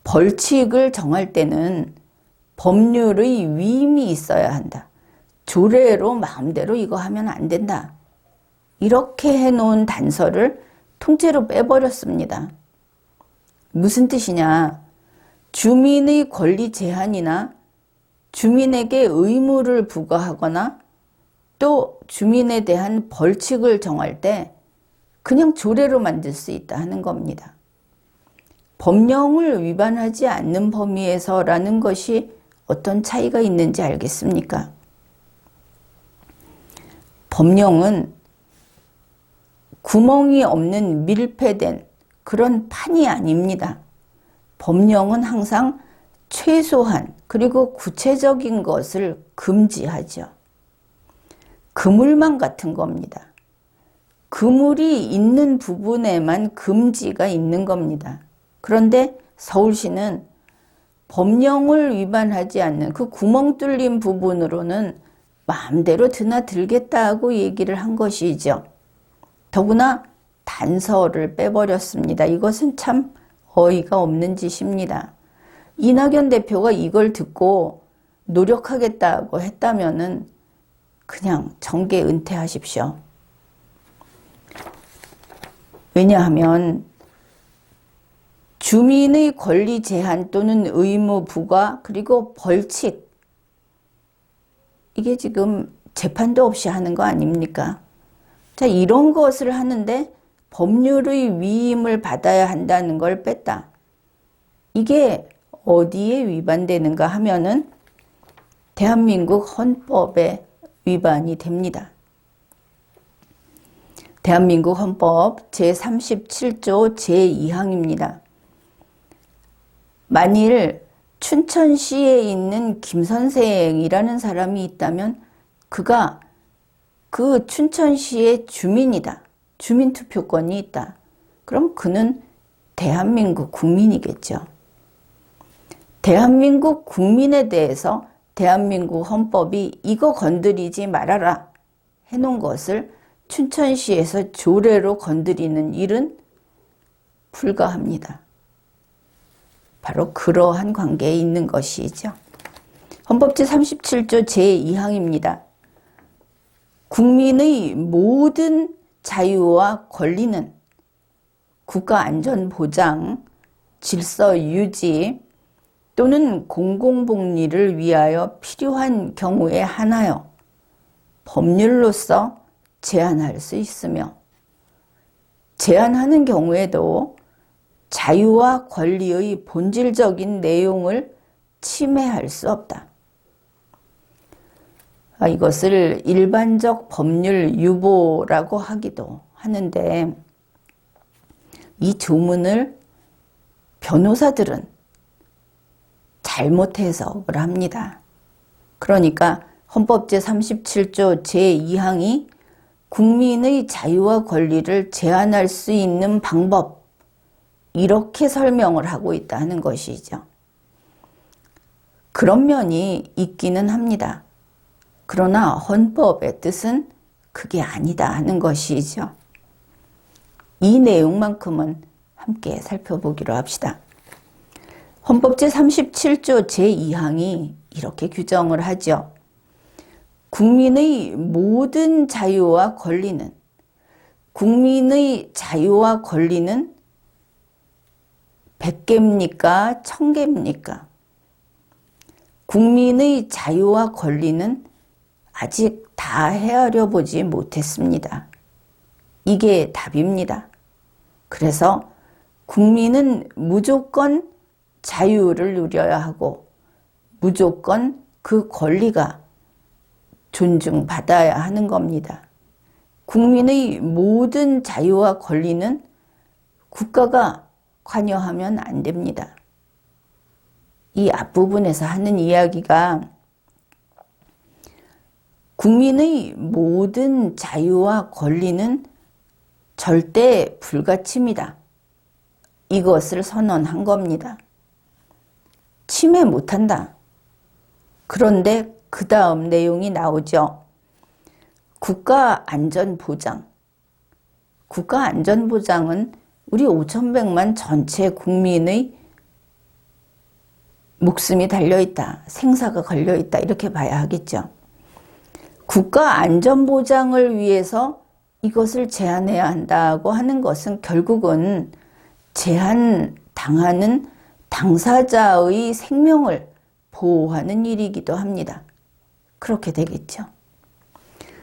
Speaker 1: 벌칙을 정할 때는 법률의 위임이 있어야 한다. 조례로 마음대로 이거 하면 안 된다. 이렇게 해놓은 단서를 통째로 빼버렸습니다. 무슨 뜻이냐? 주민의 권리 제한이나 주민에게 의무를 부과하거나 또 주민에 대한 벌칙을 정할 때 그냥 조례로 만들 수 있다 하는 겁니다. 법령을 위반하지 않는 범위에서라는 것이 어떤 차이가 있는지 알겠습니까? 법령은 구멍이 없는 밀폐된 그런 판이 아닙니다. 법령은 항상 최소한 그리고 구체적인 것을 금지하죠. 그물망 같은 겁니다. 그물이 있는 부분에만 금지가 있는 겁니다. 그런데 서울시는 법령을 위반하지 않는 그 구멍 뚫린 부분으로는 마음대로 드나들겠다고 얘기를 한 것이죠. 더구나 단서를 빼버렸습니다. 이것은 참 어이가 없는 짓입니다. 이낙연 대표가 이걸 듣고 노력하겠다고 했다면은 그냥 정계 은퇴하십시오. 왜냐하면 주민의 권리 제한 또는 의무 부과 그리고 벌칙, 이게 지금 재판도 없이 하는 거 아닙니까? 자, 이런 것을 하는데 법률의 위임을 받아야 한다는 걸 뺐다. 이게 어디에 위반되는가 하면은 대한민국 헌법에 위반이 됩니다. 대한민국 헌법 제37조 제2항입니다. 만일 춘천시에 있는 김 선생이라는 사람이 있다면 그가 그 춘천시의 주민이다. 주민투표권이 있다. 그럼 그는 대한민국 국민이겠죠. 대한민국 국민에 대해서 대한민국 헌법이 이거 건드리지 말아라 해놓은 것을 춘천시에서 조례로 건드리는 일은 불가합니다. 바로 그러한 관계에 있는 것이죠. 헌법 제37조 제2항입니다. 국민의 모든 자유와 권리는 국가 안전 보장, 질서 유지 또는 공공복리를 위하여 필요한 경우에 한하여 법률로서 제한할 수 있으며 제한하는 경우에도 자유와 권리의 본질적인 내용을 침해할 수 없다. 이것을 일반적 법률 유보라고 하기도 하는데 이 조문을 변호사들은 잘못 해석을 합니다. 그러니까 헌법 제37조 제2항이 국민의 자유와 권리를 제한할 수 있는 방법, 이렇게 설명을 하고 있다는 것이죠. 그런 면이 있기는 합니다. 그러나 헌법의 뜻은 그게 아니다 하는 것이죠. 이 내용만큼은 함께 살펴보기로 합시다. 헌법 제37조 제2항이 이렇게 규정을 하죠. 국민의 모든 자유와 권리는, 국민의 자유와 권리는 100개입니까? 1000개입니까? 국민의 자유와 권리는 아직 다 헤아려 보지 못했습니다. 이게 답입니다. 그래서 국민은 무조건 자유를 누려야 하고 무조건 그 권리가 존중받아야 하는 겁니다. 국민의 모든 자유와 권리는 국가가 관여하면 안 됩니다. 이 앞부분에서 하는 이야기가 국민의 모든 자유와 권리는 절대 불가침이다. 이것을 선언한 겁니다. 침해 못한다. 그런데 그 다음 내용이 나오죠. 국가안전보장. 국가안전보장은 우리 5,100만 전체 국민의 목숨이 달려있다. 생사가 걸려있다. 이렇게 봐야 하겠죠. 국가안전보장을 위해서 이것을 제한해야 한다고 하는 것은 결국은 제한당하는 당사자의 생명을 보호하는 일이기도 합니다. 그렇게 되겠죠.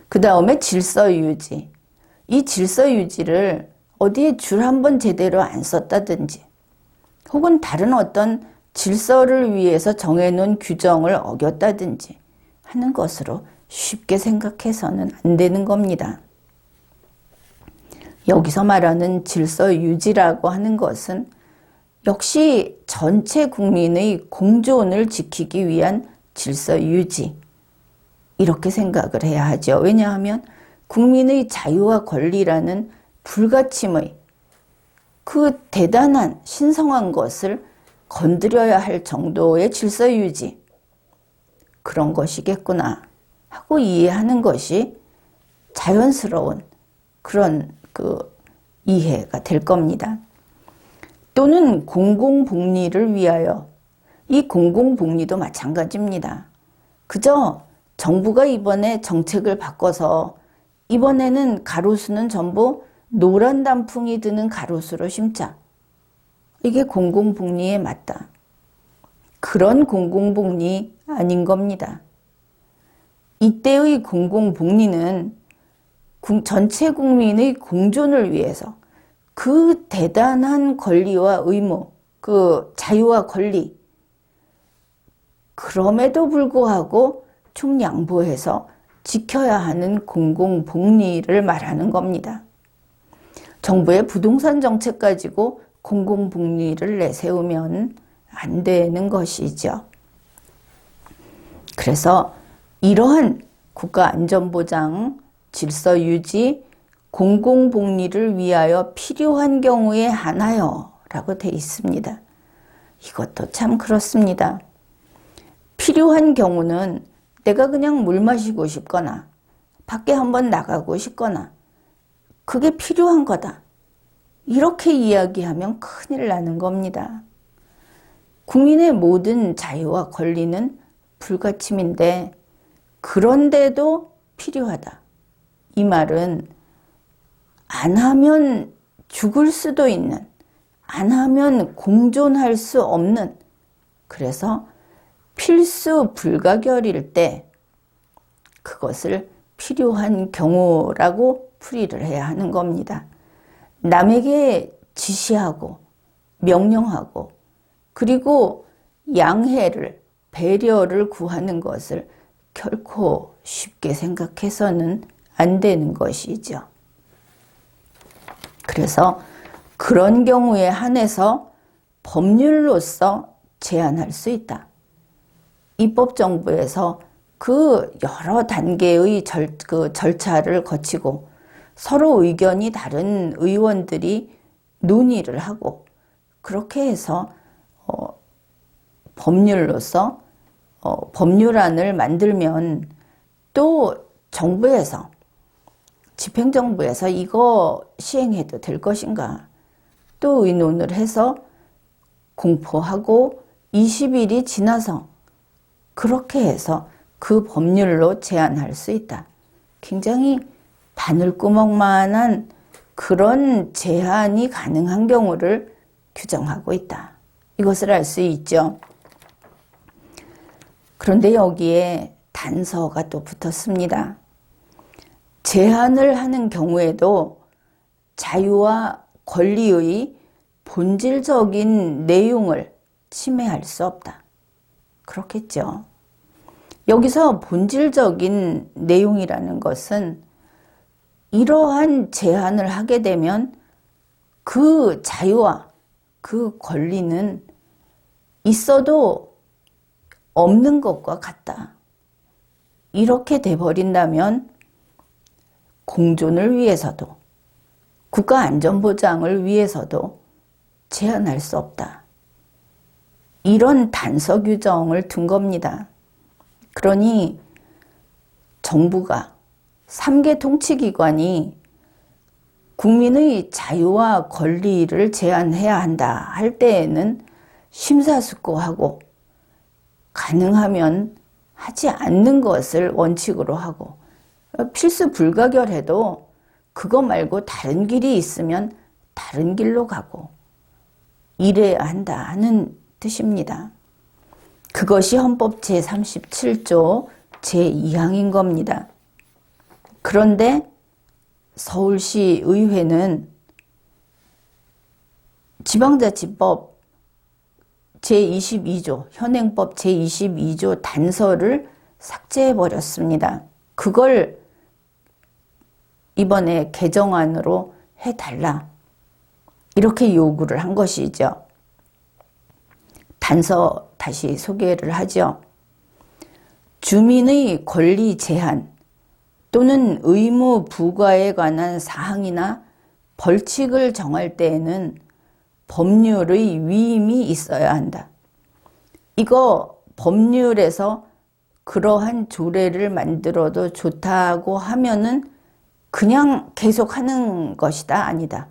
Speaker 1: 그 다음에 질서유지. 이 질서유지를 어디에 줄 한번 제대로 안 썼다든지 혹은 다른 어떤 질서를 위해서 정해놓은 규정을 어겼다든지 하는 것으로 쉽게 생각해서는 안 되는 겁니다. 여기서 말하는 질서유지라고 하는 것은 역시 전체 국민의 공존을 지키기 위한 질서유지, 이렇게 생각을 해야 하죠. 왜냐하면 국민의 자유와 권리라는 불가침의 그 대단한 신성한 것을 건드려야 할 정도의 질서유지, 그런 것이겠구나 하고 이해하는 것이 자연스러운 그런 이해가 될 겁니다. 또는 공공복리를 위하여, 이 공공복리도 마찬가지입니다. 그저 정부가 이번에 정책을 바꿔서 이번에는 가로수는 전부 노란 단풍이 드는 가로수로 심자. 이게 공공복리에 맞다. 그런 공공복리 아닌 겁니다. 이때의 공공복리는 전체 국민의 공존을 위해서 그 대단한 권리와 의무, 그 자유와 권리, 그럼에도 불구하고 좀 양보해서 지켜야 하는 공공복리를 말하는 겁니다. 정부의 부동산 정책 가지고 공공복리를 내세우면 안 되는 것이죠. 그래서 이러한 국가안전보장, 질서유지, 공공복리를 위하여 필요한 경우에 한하여 라고 되어 있습니다. 이것도 참 그렇습니다. 필요한 경우는 내가 그냥 물 마시고 싶거나 밖에 한번 나가고 싶거나 그게 필요한 거다. 이렇게 이야기하면 큰일 나는 겁니다. 국민의 모든 자유와 권리는 불가침인데 그런데도 필요하다. 이 말은 안 하면 죽을 수도 있는, 안 하면 공존할 수 없는, 그래서 필수 불가결일 때 그것을 필요한 경우라고 풀이를 해야 하는 겁니다. 남에게 지시하고 명령하고 그리고 양해를, 배려를 구하는 것을 결코 쉽게 생각해서는 안 되는 것이죠. 그래서 그런 경우에 한해서 법률로서 제한할 수 있다. 입법정부에서 그 여러 단계의 절차를 거치고 서로 의견이 다른 의원들이 논의를 하고 그렇게 해서 법률로서 법률안을 만들면 또 정부에서, 집행정부에서 이거 시행해도 될 것인가 또 의논을 해서 공포하고 20일이 지나서 그렇게 해서 그 법률로 제한할 수 있다. 굉장히 바늘구멍만한 그런 제한이 가능한 경우를 규정하고 있다. 이것을 알 수 있죠. 그런데 여기에 단서가 또 붙었습니다. 제한을 하는 경우에도 자유와 권리의 본질적인 내용을 침해할 수 없다. 그렇겠죠. 여기서 본질적인 내용이라는 것은 이러한 제한을 하게 되면 그 자유와 그 권리는 있어도 없는 것과 같다. 이렇게 돼버린다면 공존을 위해서도 국가 안전보장을 위해서도 제한할 수 없다. 이런 단서 규정을 둔 겁니다. 그러니 정부가 3개 통치기관이 국민의 자유와 권리를 제한해야 한다 할 때에는 심사숙고하고 가능하면 하지 않는 것을 원칙으로 하고 필수 불가결해도 그거 말고 다른 길이 있으면 다른 길로 가고 이래야 한다는 뜻입니다. 그것이 헌법 제37조 제2항인 겁니다. 그런데 서울시 의회는 지방자치법 제22조, 현행법 제22조 단서를 삭제해버렸습니다. 그걸 이번에 개정안으로 해달라. 이렇게 요구를 한 것이죠. 단서 다시 소개를 하죠. 주민의 권리 제한 또는 의무 부과에 관한 사항이나 벌칙을 정할 때에는 법률의 위임이 있어야 한다. 이거 법률에서 그러한 조례를 만들어도 좋다고 하면은 그냥 계속하는 것이다, 아니다.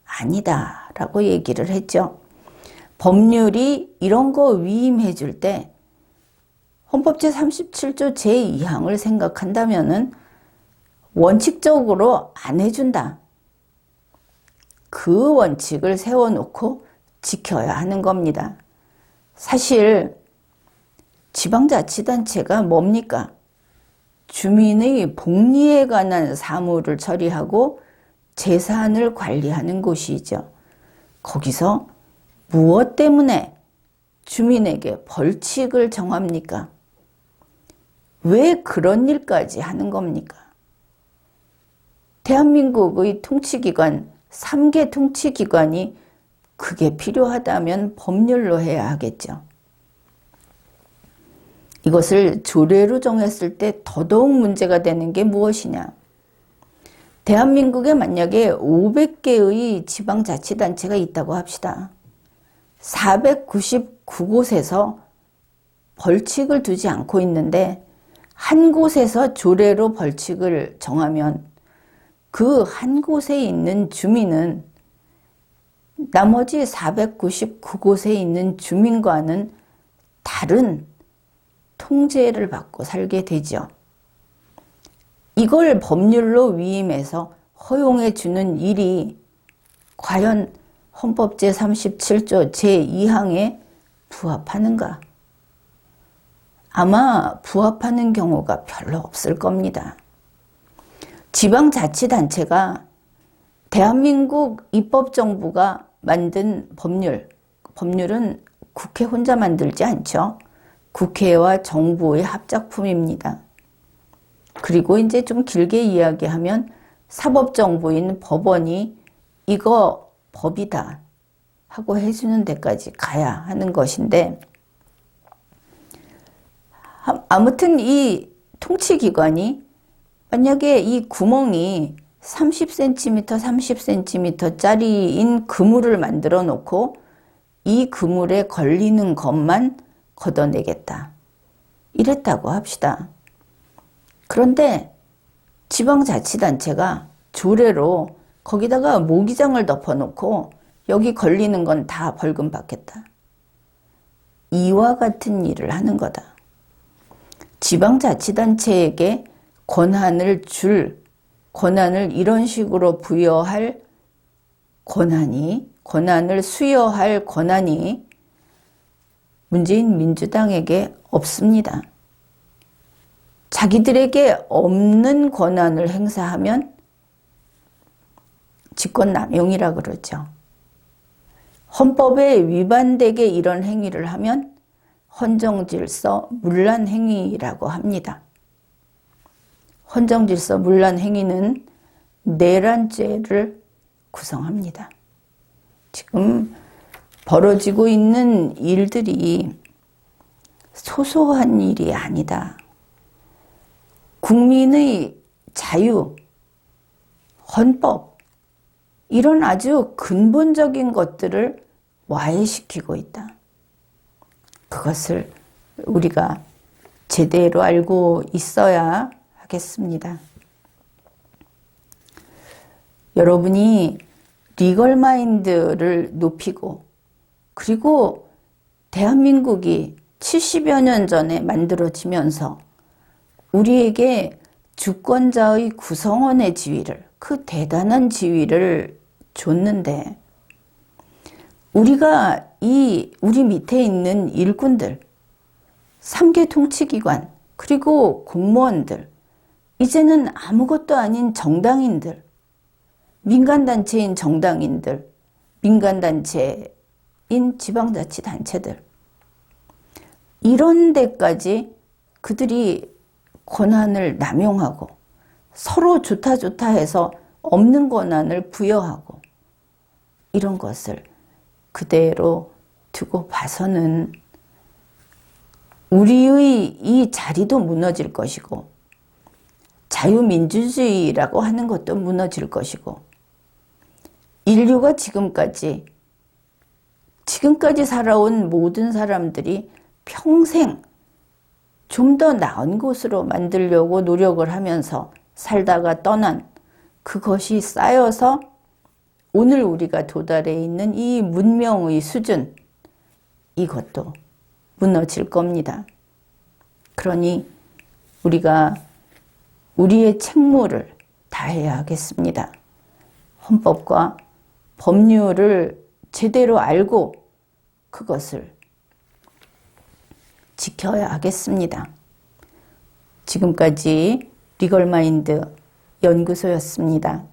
Speaker 1: 아니다 라고 얘기를 했죠. 법률이 이런 거 위임해 줄 때 헌법 제37조 제2항을 생각한다면은 원칙적으로 안 해준다. 그 원칙을 세워놓고 지켜야 하는 겁니다. 사실 지방자치단체가 뭡니까? 주민의 복리에 관한 사무를 처리하고 재산을 관리하는 곳이죠. 거기서 무엇 때문에 주민에게 벌칙을 정합니까? 왜 그런 일까지 하는 겁니까? 대한민국의 통치기관, 3개 통치기관이 그게 필요하다면 법률로 해야 하겠죠. 이것을 조례로 정했을 때 더더욱 문제가 되는 게 무엇이냐? 대한민국에 만약에 500개의 지방자치단체가 있다고 합시다. 499곳에서 벌칙을 두지 않고 있는데 한 곳에서 조례로 벌칙을 정하면 그 한 곳에 있는 주민은 나머지 499곳에 있는 주민과는 다른 통제를 받고 살게 되죠. 이걸 법률로 위임해서 허용해 주는 일이 과연 헌법 제37조 제2항에 부합하는가? 아마 부합하는 경우가 별로 없을 겁니다. 지방자치단체가 대한민국 입법정부가 만든 법률은 국회 혼자 만들지 않죠. 국회와 정부의 합작품입니다. 그리고 이제 좀 길게 이야기하면 사법정부인 법원이 이거 법이다 하고 해주는 데까지 가야 하는 것인데, 아무튼 이 통치기관이 만약에 이 구멍이 30cm, 30cm 짜리인 그물을 만들어 놓고 이 그물에 걸리는 것만 걷어내겠다. 이랬다고 합시다. 그런데 지방자치단체가 조례로 거기다가 모기장을 덮어놓고 여기 걸리는 건 다 벌금 받겠다. 이와 같은 일을 하는 거다. 지방자치단체에게 권한을 이런 식으로 부여할 권한을 수여할 권한이 문재인 민주당에게 없습니다. 자기들에게 없는 권한을 행사하면 직권남용이라 그러죠. 헌법에 위반되게 이런 행위를 하면 헌정질서 문란행위라고 합니다. 헌정질서 문란행위는 내란죄를 구성합니다. 지금 벌어지고 있는 일들이 소소한 일이 아니다. 국민의 자유, 헌법, 이런 아주 근본적인 것들을 와해시키고 있다. 그것을 우리가 제대로 알고 있어야 하겠습니다. 여러분이 리걸 마인드를 높이고, 그리고 대한민국이 70여 년 전에 만들어지면서 우리에게 주권자의 구성원의 지위를, 그 대단한 지위를 줬는데, 우리가 우리 밑에 있는 일꾼들, 3개 통치기관, 그리고 공무원들, 이제는 아무것도 아닌 정당인들, 민간단체인 정당인들, 민간단체인 지방자치단체들, 이런 데까지 그들이 권한을 남용하고 서로 좋다 해서 없는 권한을 부여하고 이런 것을 그대로 두고 봐서는 우리의 이 자리도 무너질 것이고 자유민주주의라고 하는 것도 무너질 것이고 인류가 지금까지 살아온 모든 사람들이 평생 좀 더 나은 곳으로 만들려고 노력을 하면서 살다가 떠난 그것이 쌓여서 오늘 우리가 도달해 있는 이 문명의 수준, 이것도 무너질 겁니다. 그러니 우리가 우리의 책무를 다해야 하겠습니다. 헌법과 법률을 제대로 알고 그것을 지켜야 하겠습니다. 지금까지 리걸마인드 연구소였습니다.